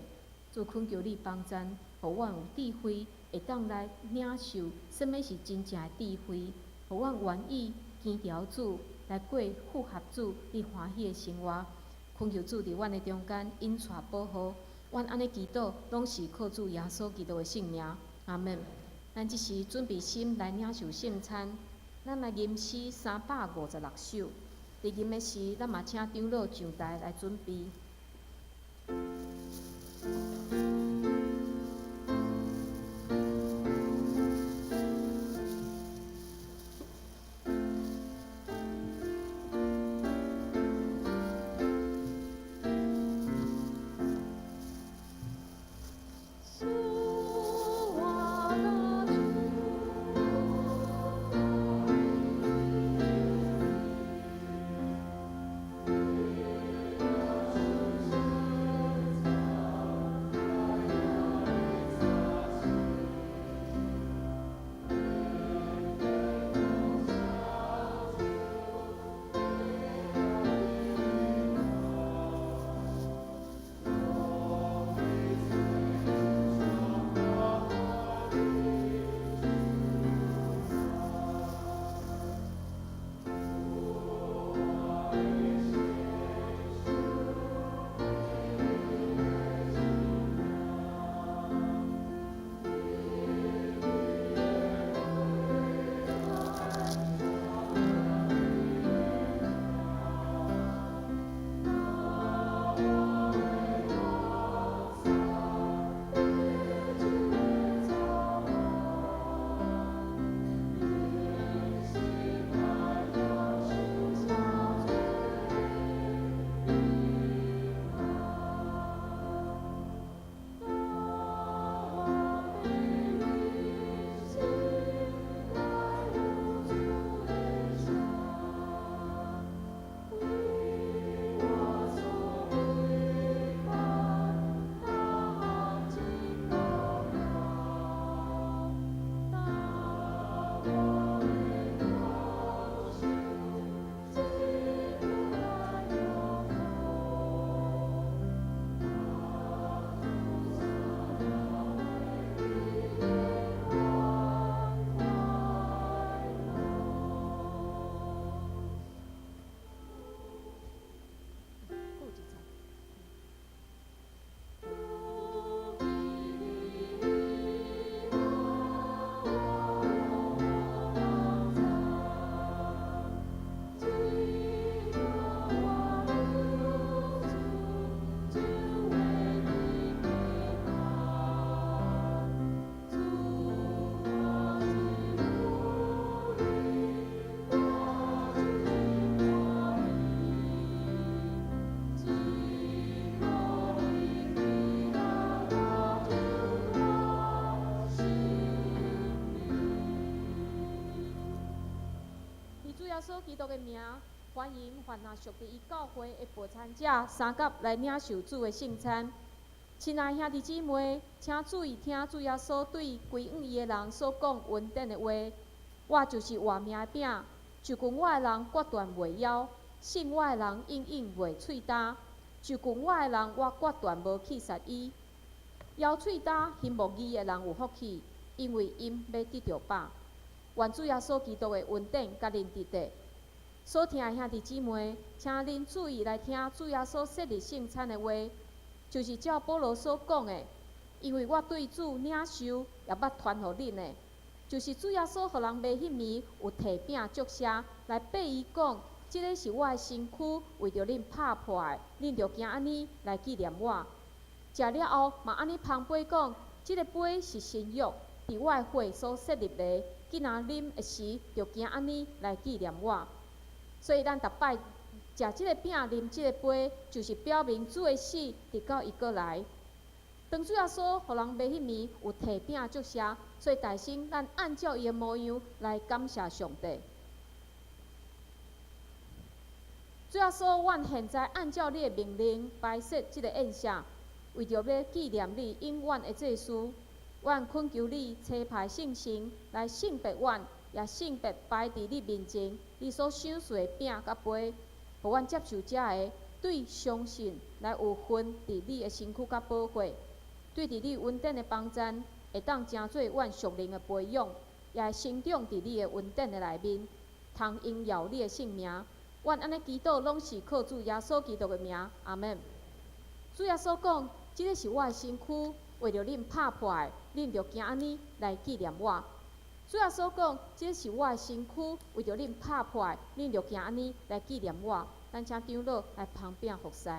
主，恳求你帮助，互阮有智慧，会当来领受什么是真正的智慧，互阮愿意坚调主，来过符合主你欢喜的生活。恳求主伫阮的中间引带保护，阮安尼祈祷，拢是靠主耶稣基督的圣名，阿门。咱即时准备心来领受圣餐，咱来吟诗356首。伫吟的时，咱嘛请长老上台来准备。耶稣基督的名，欢迎凡那属伫伊教会的陪参者三甲来领受主的圣餐。亲爱兄弟姊妹，请注意听主耶稣对归向伊的人所讲恩典的话。我就是活命的饼，就cùng我的人决断袂枵，信我的人永远袂喙焦。就cùng我的人，我决断无去杀伊。枵喙焦、行无义的人有福气，因为因要得着饱。愿主耶稣基督的恩典甲恁伫地。所听的兄弟姊妹，请恁注意来听主耶稣设立圣餐的话，就是照保罗所讲的，因为我对主领受，也捌传互恁的，就是主耶稣互人卖迄暝有摕饼祝谢，来爬伊讲，即个是我的身躯，为着恁拍破的，恁着行安尼来纪念我。食了后，嘛安尼旁杯讲，即个杯是新约，伫我的血所设立的，今仔啉的时，着行安尼来纪念我。所以咱逐摆食即个饼、啉即个杯，就是表明主的死，直到伊过来。当主耶稣互人卖迄暝有摕饼祝谢，所以大心咱按照伊的模样来感谢上帝。主耶稣，阮现在按照你的命令摆设即个宴席，为着要纪念你永远的祭司，阮恳求你差派圣神来圣别阮，也圣别摆伫你面前，你所赏赐的饼甲杯，互阮接受者的对相信来有份伫你的身躯甲保护。对伫你稳定的帮助，会当成做阮属灵的培养，也会成长伫你的稳定的内面，通荣耀你的性命。阮安尼祈祷，拢是靠主耶稣基督的名，阿门。主耶稣讲，即个是我的身躯，为着恁拍破的，恁着行安尼来纪念我。主耶稣讲，即个是我的身躯，为着恁拍破的，恁着行安尼来纪念我。咱请长老来旁边服侍。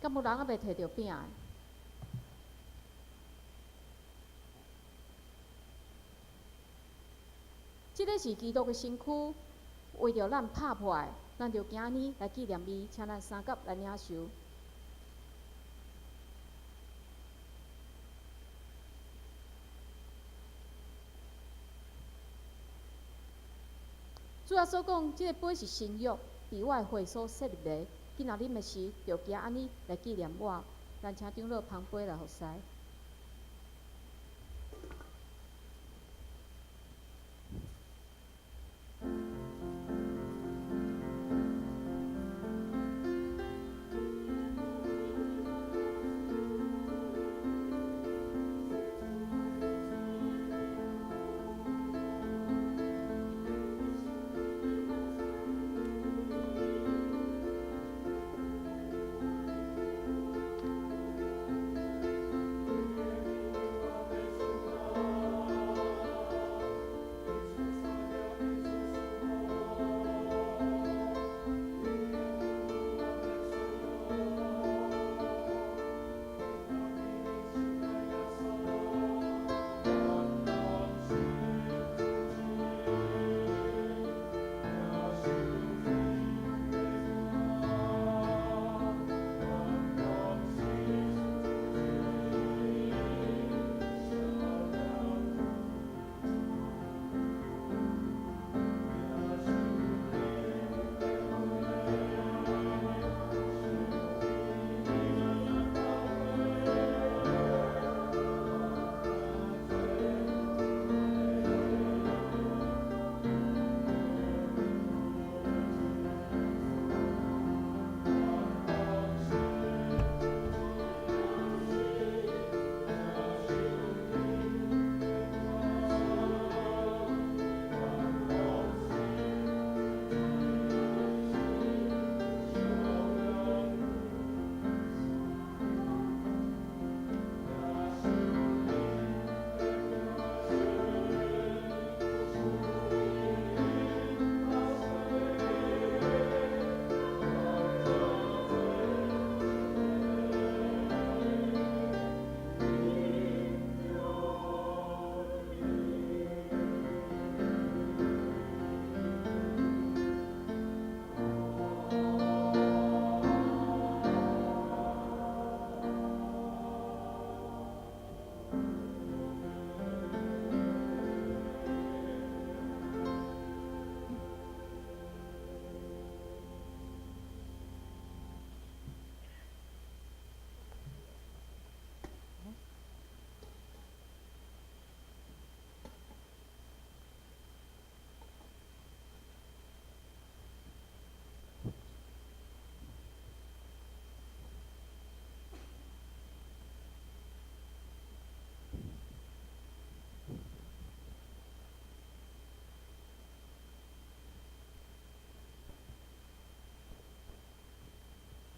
敢有人还袂摕到饼的？即个是基督的身躯，为着咱拍破的，咱着今日来纪念伊，请咱三甲来领受。主要所讲，即个杯是新约，伫我的会所设立的。今仔啉的时，着行安尼来纪念我。咱请长老旁杯来服侍。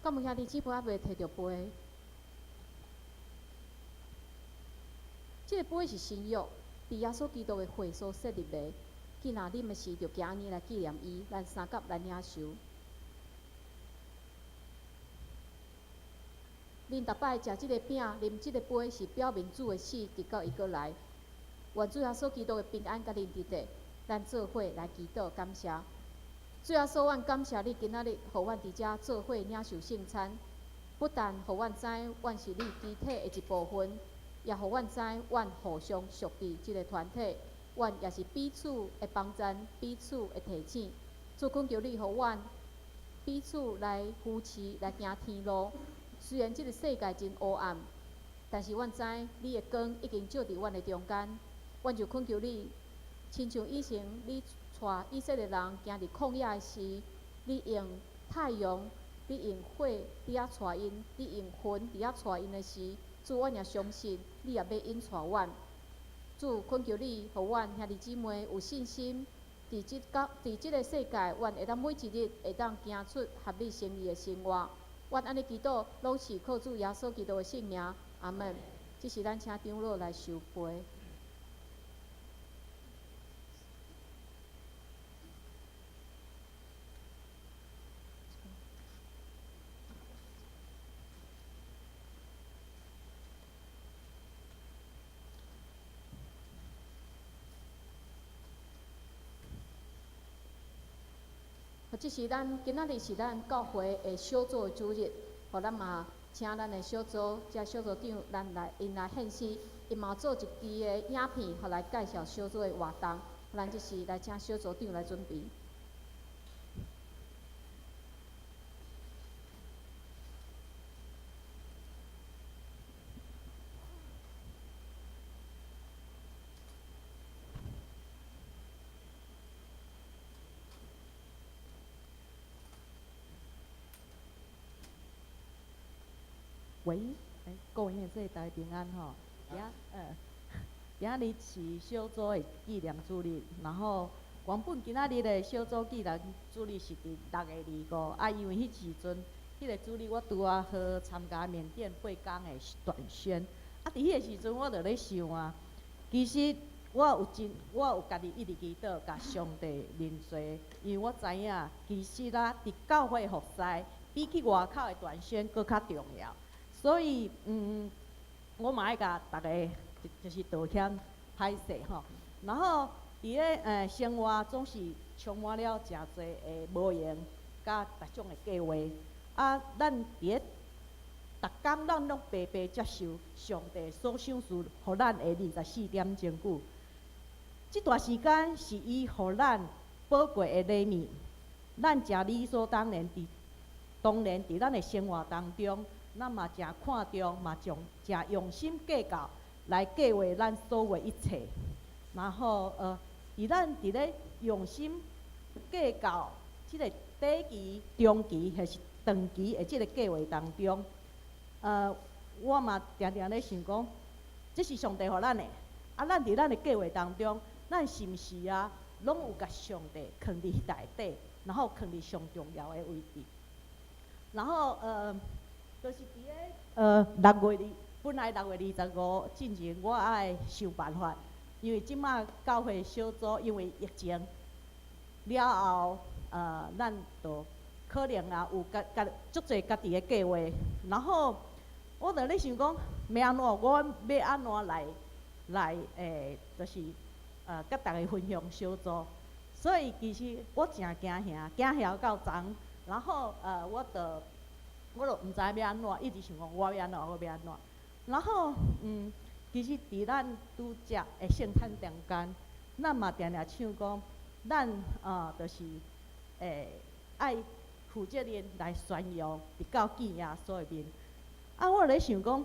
敢有兄弟姊妹还袂摕着杯？即、个杯是新约，伫耶稣基督的血所设立的。既然啉的时，就今日来纪念伊，咱三甲来领受。恁逐摆食即个饼、啉即个杯，是表明主的死，直到伊过来。愿主耶稣基督的平安甲恁伫地，咱做伙来祈祷感谢。主耶稣，阮感谢你今仔日，互阮伫遮做伙领受圣餐，不但互阮知，阮是你肢体的一部分，也互阮知，阮互相属伫即个团体。阮也是彼此的帮衬，彼此的提醒。主恳求你，互阮彼此来扶持，来行天路。虽然即个世界真黑暗，但是阮知你的光已经照伫阮的中间。阮就恳求你，亲像以前你带以色列人行伫旷野的时，你用太阳，你用火伫遐带因，你用云伫遐带因的时，主，阮也相信你也要引带阮。主，恳求你，互阮兄弟姊妹有信心，伫即个世界，阮会当每一日会当行出合你心意的生活。阮安尼祈祷，拢是靠主耶稣基督的圣名，阿门。即是咱请长老来受杯。即是今仔日是咱教会的小组的主日，互咱嘛请咱的小组，遮小组长因来献诗，因嘛做一支的影片，互来介绍小组的活动。咱即是来请小组长来准备。喂，各位兄弟大家平安吼。今仔日是小组的纪念主日，然后原本今仔日的小组纪念主日是伫6月25，因为迄时阵，迄个主日我拄好参加缅甸8天的短宣，伫迄个时阵我就咧想啊，其实我有家己一直祈祷，甲上帝认罪，因为我知影，其实伫教会服侍，比起外口的短宣搁较重要。所以，我嘛爱甲大家就是道歉、歹势吼。然后伫咧生活总是充满了诚侪的无闲，甲逐种的计划。咱伫咧逐工咱拢白白接受上帝所赏赐，互咱的24点钟久。这段时间是伊互咱宝贵的礼物，咱诚理所当然伫咱的生活当中。咱嘛诚看重，嘛诚用心计较来计划咱所有一切。然后伫咱伫咧用心计较即个短期、中期还是长期的即个计划当中，我嘛常常咧想讲，这是上帝互咱的。咱伫咱的计划当中，咱是毋是拢有甲上帝放伫内底，然后放伫上重要的位置。然后就是伫咧6月本来6月25进前，我爱想办法，因为即马教会小组因为疫情了后，咱就可能有足侪家己的计划，然后我就咧想讲，要安怎，我要安怎来就是甲大家分享小组，所以其实我诚惊吓到昨，然后我就毋知要安怎，一直想讲我要安怎，然后其实伫咱拄则的圣餐中间，咱嘛常常唱讲，咱就是爱负责任来宣扬，直到见耶稣的面。我咧想讲，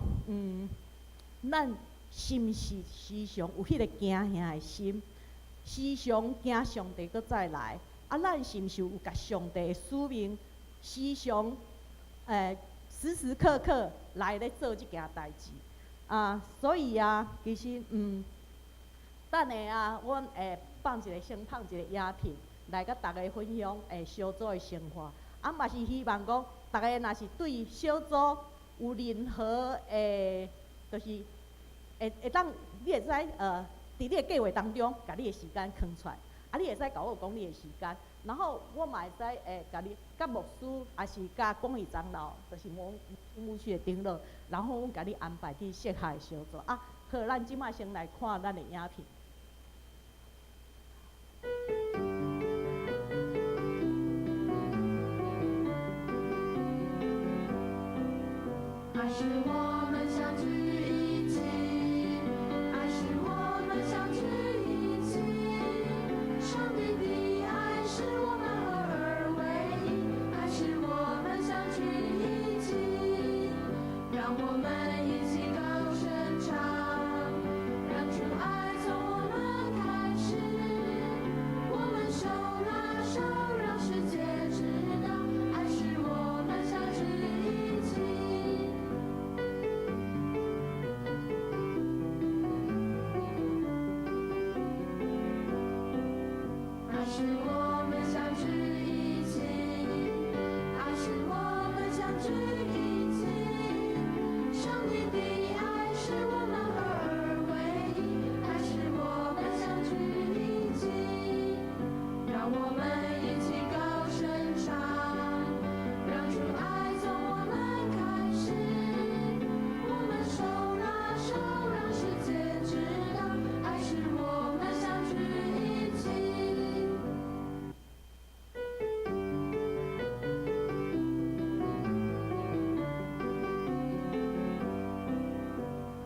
咱是毋是时常有迄个惊吓的心，时常惊上帝搁再来？咱是毋是有甲上帝的使命，时常时时刻刻来咧做即件代志？所以其实等下阮会先放一个影片来甲大家分享小组的生活。嘛是希望讲，大家若是对小组有任何诶，就是会当，你会使伫你的计划当中，甲你的时间空出来，你会使甲我讲你的时间，然后我嘛会使甲你甲牧师，也是甲广义长老，就是我牧区的长老，然后阮甲你安排去适合的小组啊。好，咱即摆先来看咱的影片。爱是我们相聚一起，爱是我们相聚一起。上帝的爱使我们合而为一，爱是我们相聚一起。让我们一起高声唱，让主爱从我们开始。我们手拉手，让世界知道，爱是我们相聚一起。爱是我们相聚一起，爱是我们相聚一起。上帝的爱使我们合而为一，爱是我们相聚一起。让我们一起高声唱，让主爱从我们开始。我们手拉手，让世界知道，爱是我们相聚一起。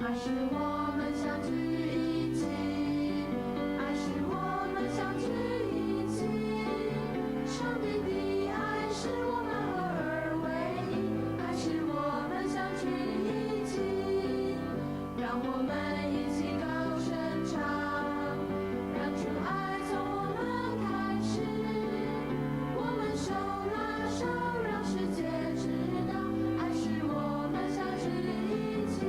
爱是我们相聚一起，爱是我们相聚一起。上帝的爱使我们合而为一，爱是我们相聚一起。让我们一起高声唱，让主爱从我们开始。我们手拉手，让世界知道，爱是我们相聚一起。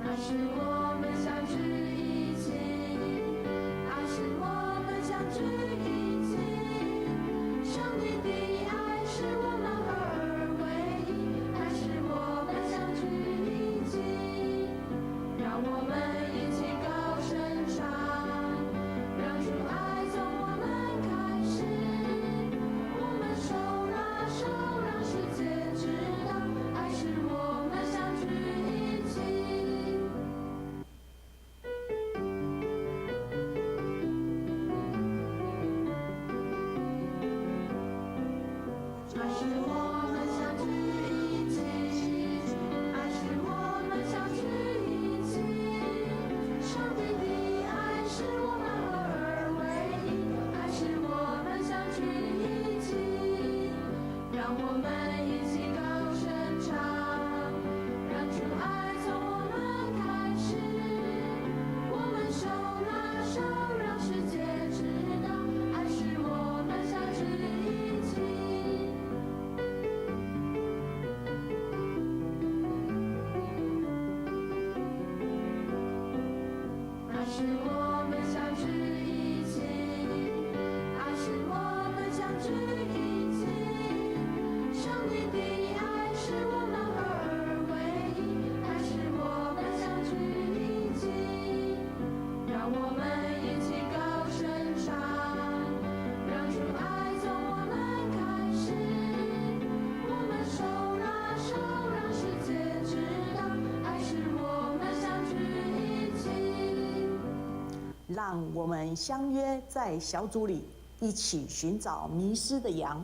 爱是我们相聚一起，爱是我们相聚一起。上帝的爱使我们合而为一，爱是我们相聚一起。让我们一起高声唱，让主爱从我们开始。我们手拉手，让世界知道，爱是我们相聚一起。爱是我们相聚一起，爱是我们相聚一起。上帝的爱使我们合而为一，爱是我们相聚一起。让我们一起高声唱，让主爱从我们开始。我们手拉手，让世界知道，爱是我们相聚一起。爱是我们相聚一起，爱是我们相聚一起。上帝的爱使我们合而为一，爱是我们相聚一起。让我们一起高声唱，让主爱从我们开始。我们手拉手，让世界知道，爱是我们相聚一起。让我们相约在小组里，一起寻找迷失的羊。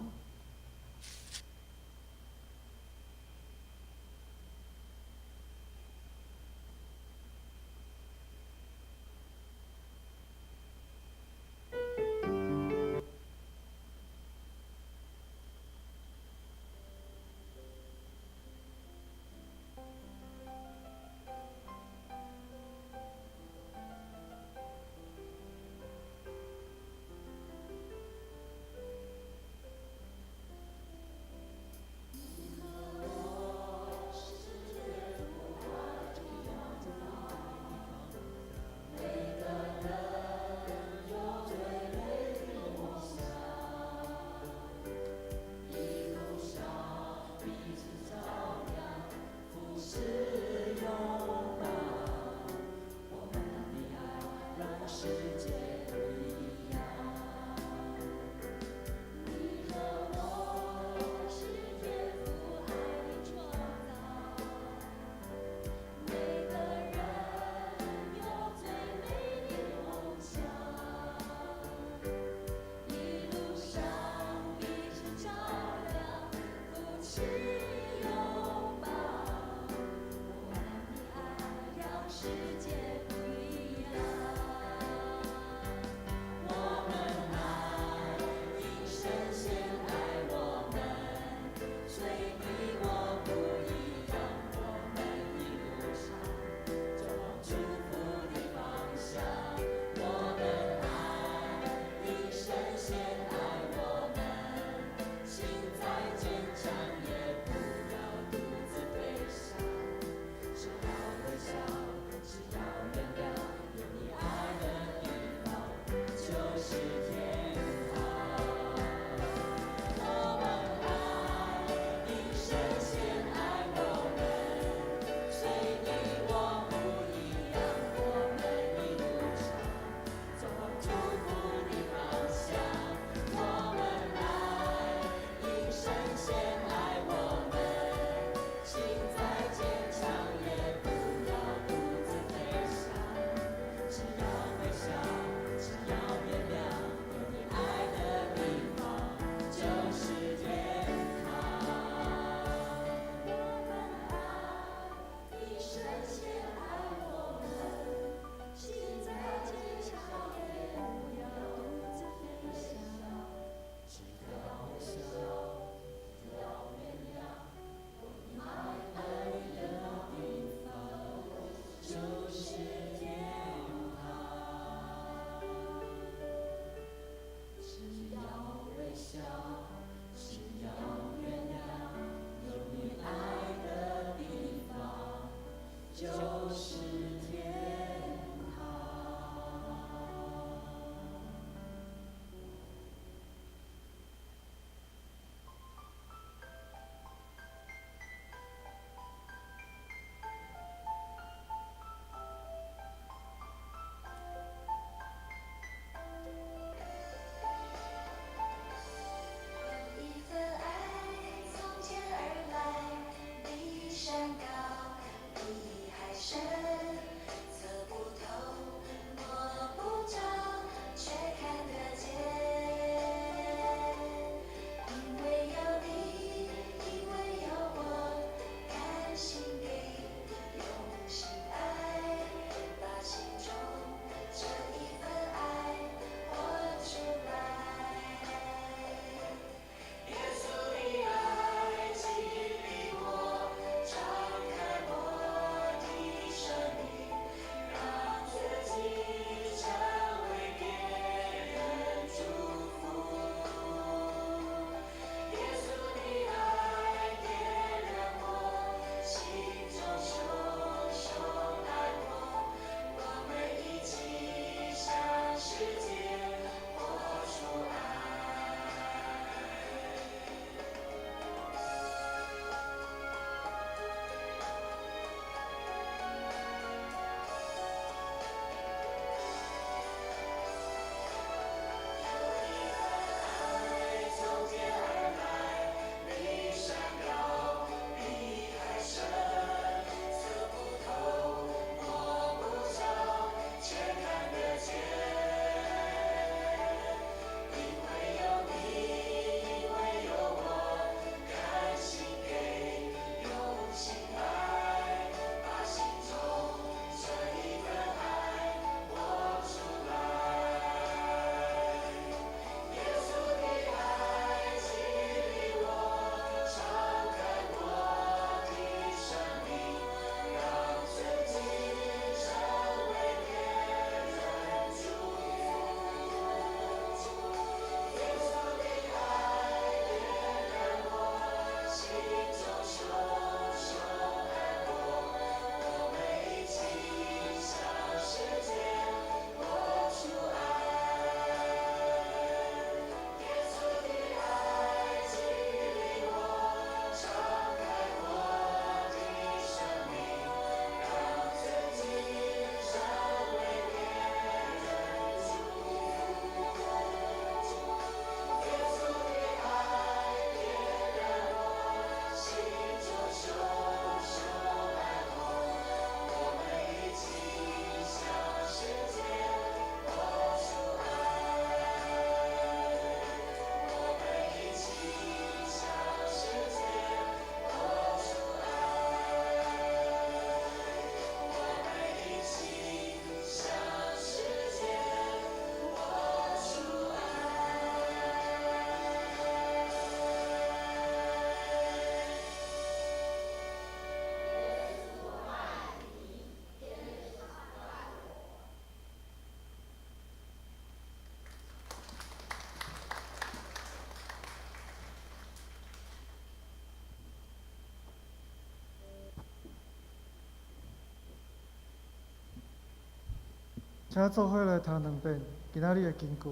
请做伙来读两遍今仔日的经句。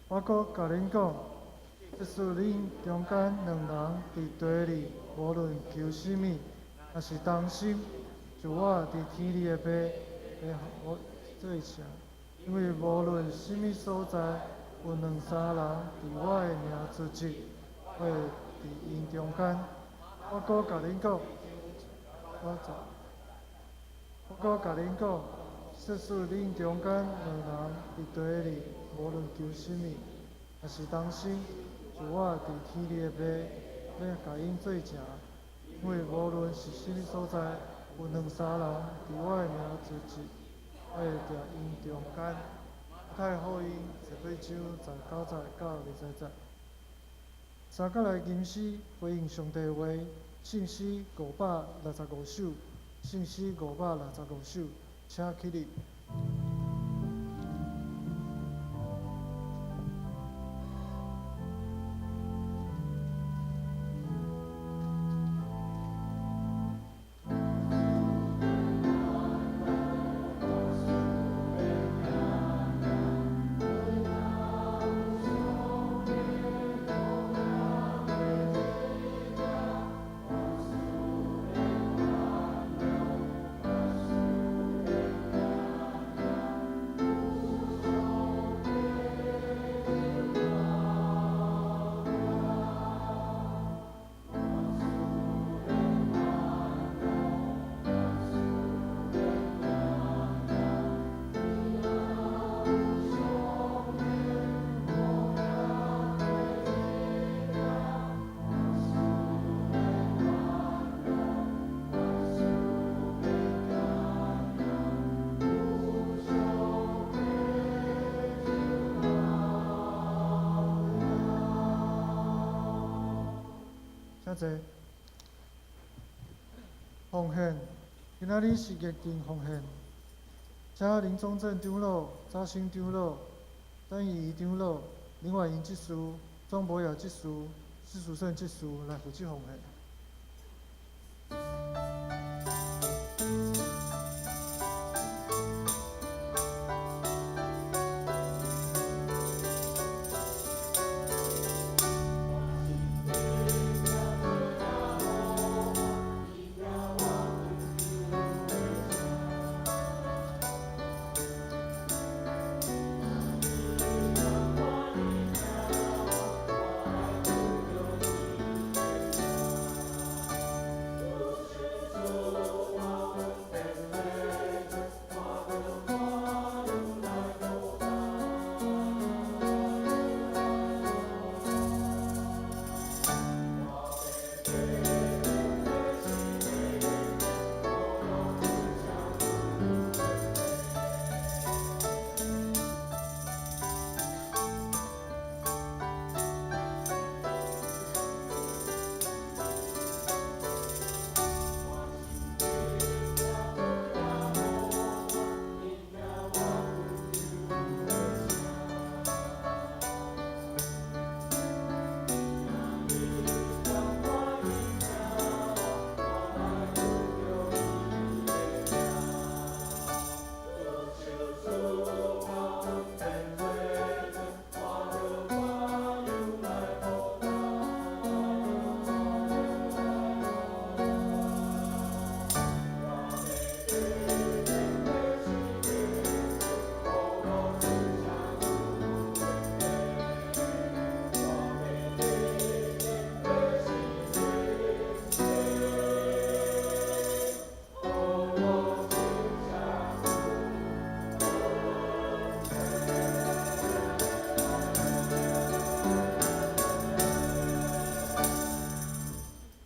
我阁甲恁讲，即使恁中间两人伫地里，无论求什么，若是同心，就我伫天里的爸会互我做成。因为无论什么所在，有两三人伫我的名出席，我会伫因中间。我阁甲恁讲，我阁甲恁讲，即使恁中间两人伫地里，无论求什么，若是同心，就我伫天里的爸要甲因做成。因为无论是什么所在，有两三人伫我的名出席，我会伫因中间。太福音十八章19节到20节。三角来吟诗回应上帝话，信诗565首，信诗565首，请起立。请坐。奉献，今仔日是月经奉献，请林宗正长老、早生长老、等义长老、林婉莹执事、庄博雅执事、施淑胜执事来负责奉献。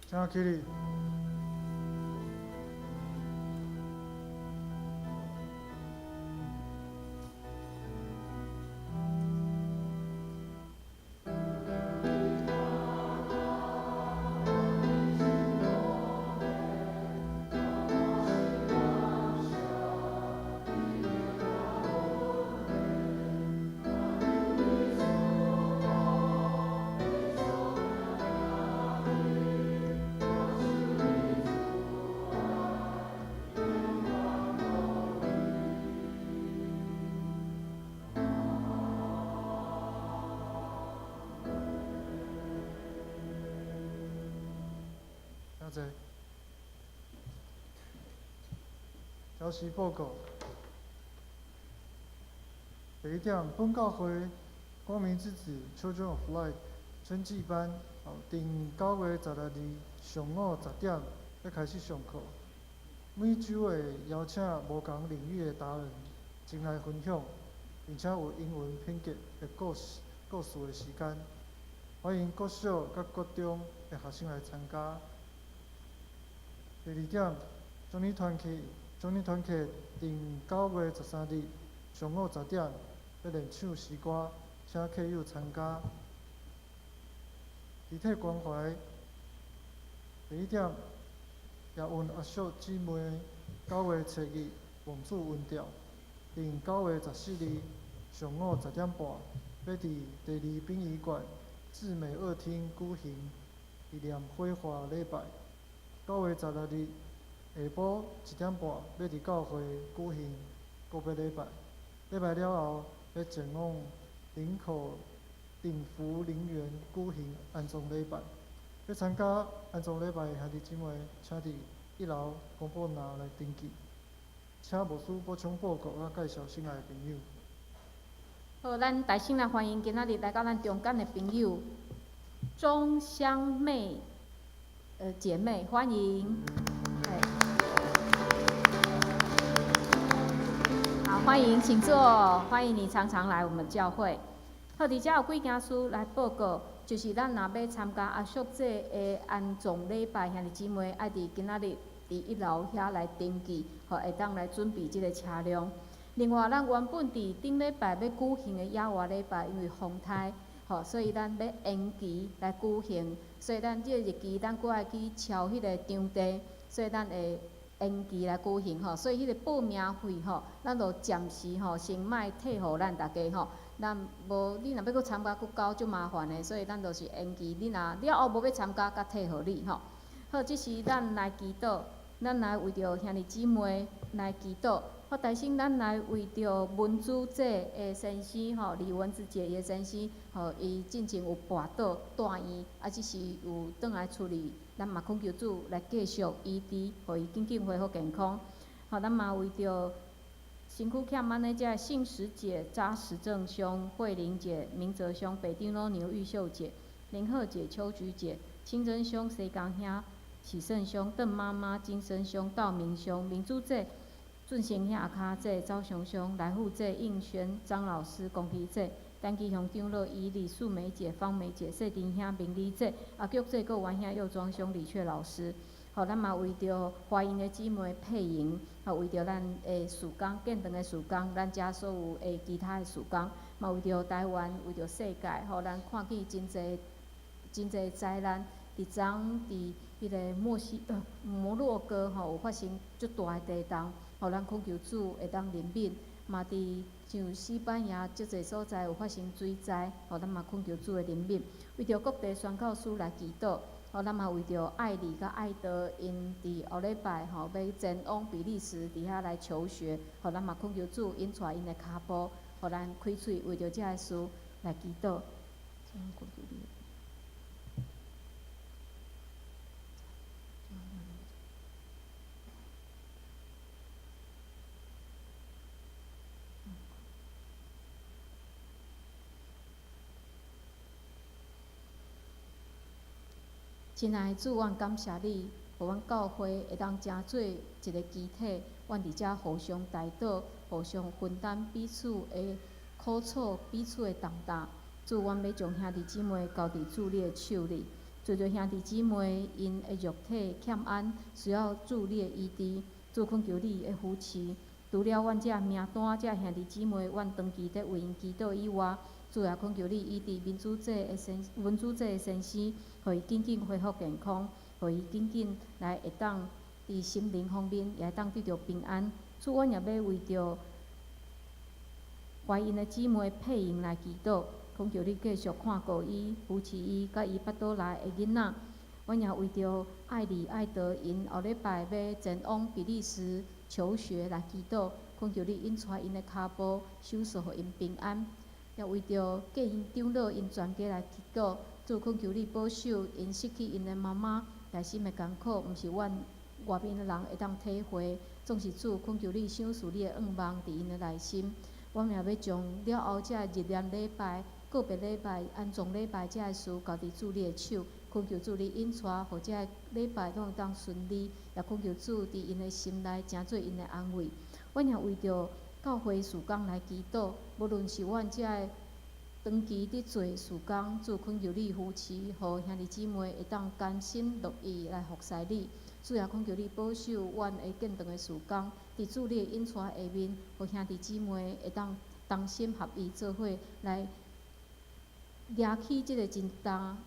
请起立。谢。消息报告。第一点，本教会光明之子 Children of Light 春季班，定9月16日上午10点要开始上课。每周会邀请无同领域的达人前来分享，并且有英文品格的故事的时间，欢迎国小甲国中的学生来参加。第二点，中年团契定9月13日上午10点要练唱诗歌，请客友参加。集体关怀。第一点，亚运阿叔姊妹9月7日王子运调，定9月14日上午10点半，要伫第2殡仪馆至美2厅举行纪念火化礼拜。9月16日下晡1点半，要伫教会举行告别礼拜。礼拜了后，要前往林口鼎福陵园举行安葬礼拜。要参加安葬礼拜的兄弟姊妹，请伫1楼公布栏来登记。请牧师补充报告甲介绍新来的朋友。好，咱大声来欢迎今仔日来到咱中间的朋友，钟香妹，姐妹，欢迎。好，欢迎，请坐。欢迎你常常来我们教会。好，伫遮有几件事来报告，就是咱若要参加阿叔这的安葬礼拜，兄弟姊妹爱伫今仔日伫1楼遐来登记，吼会当来准备即个车辆。另外，咱原本伫顶礼拜要举行的野外礼拜，因为风台，吼，所以咱要延期来举行。所以咱即个日期，咱搁爱去敲迄个场地，所以咱会延期来举行吼。所以迄个报名费吼，咱就暂时吼先莫退互咱大家吼。咱无你若要搁参加搁搞就麻烦的，所以咱就是延期。你若了后无要参加，甲退互你吼。好，即是咱来祈祷，咱来为着兄弟姊妹来祈祷。好，大声咱来为着文主节的先生吼，李文之姐的先生吼，伊进前有跋倒住院，啊，只是有转来处理，咱嘛恳求主来继续医治，互伊紧紧恢复健康。好，咱嘛为着身躯欠安尼遮信实姐、扎实正兄、慧玲姐、明哲兄、北丁老牛、玉秀姐、林鹤姐、秋菊姐、清真兄、西江兄、启胜兄、邓妈妈、金生兄、道明兄、明珠姐、俊贤兄、阿卡姐、赵雄兄、来富姐、应轩、张老师、龚琪姐、单基乡长乐、伊丽、素梅姐、方梅姐、谢丁兄、明理姐、阿菊姐、有原兄、幼庄兄、李雀老师。好，咱嘛为着华营的姊妹配营，好为着咱的事工、建堂的事工，咱遮所有的其他的事工，嘛为着台湾，为着世界，好咱看见真侪灾难，伫昨伫迄个摩洛哥吼有发生足大的地动，互咱恳求主会当怜悯，嘛伫像西班牙足侪所在有发生水灾，互咱嘛恳求主的怜悯，为着各地宣教师来祈祷。好，咱嘛为着艾莉甲艾德因伫后礼拜吼要前往比利时伫遐来求学，好，咱嘛恳求主引带因的骹步，互咱开喙为着遮个事来祈祷。亲爱的主，阮感谢你，互阮教会会当成做一个集体，阮伫遮互相代祷，互相分担彼此的苦楚，彼此的重担。主，阮要将兄弟姊妹交伫主你的手里，随着兄弟姊妹因的肉体欠安，需要主你的医治。主，恳求你的扶持，除了阮遮名单遮兄弟姊妹，阮长期伫为因祈祷以外，主也恳求你医治文主节的先生，互伊紧紧恢复健康，互伊紧紧来会当伫心灵方面也会当得到平安。主，阮也要为着怀孕的姊妹配营来祈祷，恳求你继续看顾伊、扶持伊，甲伊腹肚内的囡仔。阮也为着艾莉、艾德因后礼拜要前往比利时求学来祈祷，恳求你引带因的骹步，手束互因平安。也为着计因长老因全家来祈祷，主恳求你保守因失去因的妈妈，内心的艰苦，毋是阮外面的人会当体会。总是主，恳求你赏赐你的愿望伫因的内心。阮也要将了后遮日念礼拜、个别礼拜、安葬礼拜遮个事交伫主你的手，恳求主你引带，互遮个礼拜拢会当顺利，也恳求主伫因的心内成做因的安慰。阮也为着教会事工来祈祷，无论是阮遮个长期伫做事工，主恳求你扶持，互兄弟姊妹会当甘心乐意来服侍你。主也恳求你保守阮的建堂的事工，伫主你的引带下面，互兄弟姊妹会当同心合意做伙来举起即个真重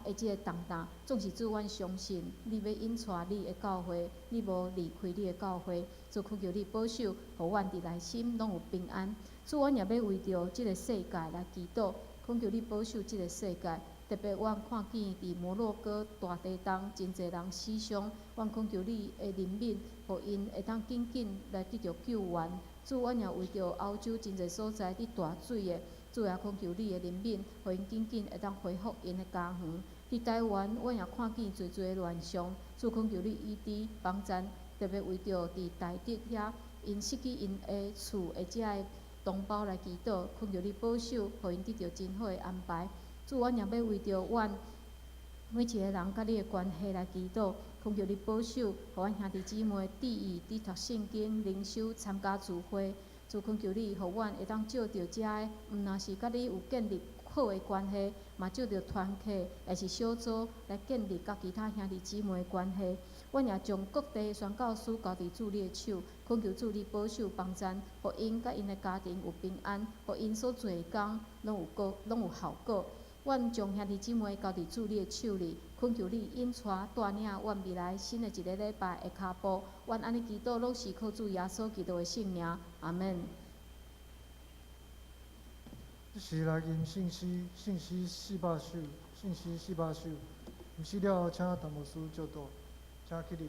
的即个重担。总是主，阮相信你要引带你的教会，你无离开你的教会。主恳求你保守，互阮伫内心拢有平安。主，阮也要为着即个世界来祈祷，恳求你保守即个世界。特别，阮看见伫摩洛哥大地震，真侪人死伤。阮恳求你的怜悯，互因会当紧紧来得到救援。主，阮也为着欧洲真侪所在伫大水的，主也恳求你的怜悯，互因紧紧会当恢复因的家园。伫台湾，阮也看见侪侪乱象，主恳求你医治帮赞，特别为着伫台德遐因失去因的厝的遮个同胞来祈祷，恳求你保守，互因得到真好的安排。主，阮也要为着阮每一个人甲你的关系来祈祷，恳求你保守，互阮兄弟姊妹注意伫读圣经、灵修、参加聚会。主，恳求你，互阮会当照着遮个，毋若是甲你有建立好的关系，嘛照着团契，也是小组来建立甲其他兄弟姊妹的关系。阮也将各地宣教师交伫主你的手，恳求主你保守帮赞，互因甲因的家庭有平安，互因所做的工拢有效果。阮将兄弟姊妹交伫主你的手里，恳求你引带带领阮未来新的一个礼拜的脚步。阮安尼祈祷，拢是靠主耶稣基督的圣名，阿门。一时来吟信息400首，信息400首。毋是了后，请陈牧师就读，请起立。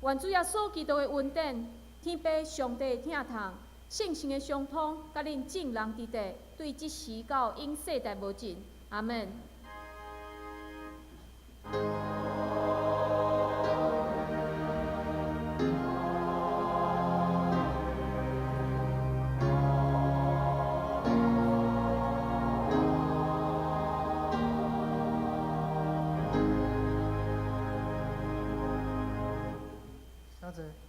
愿主耶稣基督的恩典、天父上帝的疼痛、圣神的相通，甲恁众人伫地，对即时到永世代无尽。阿门。谢谢。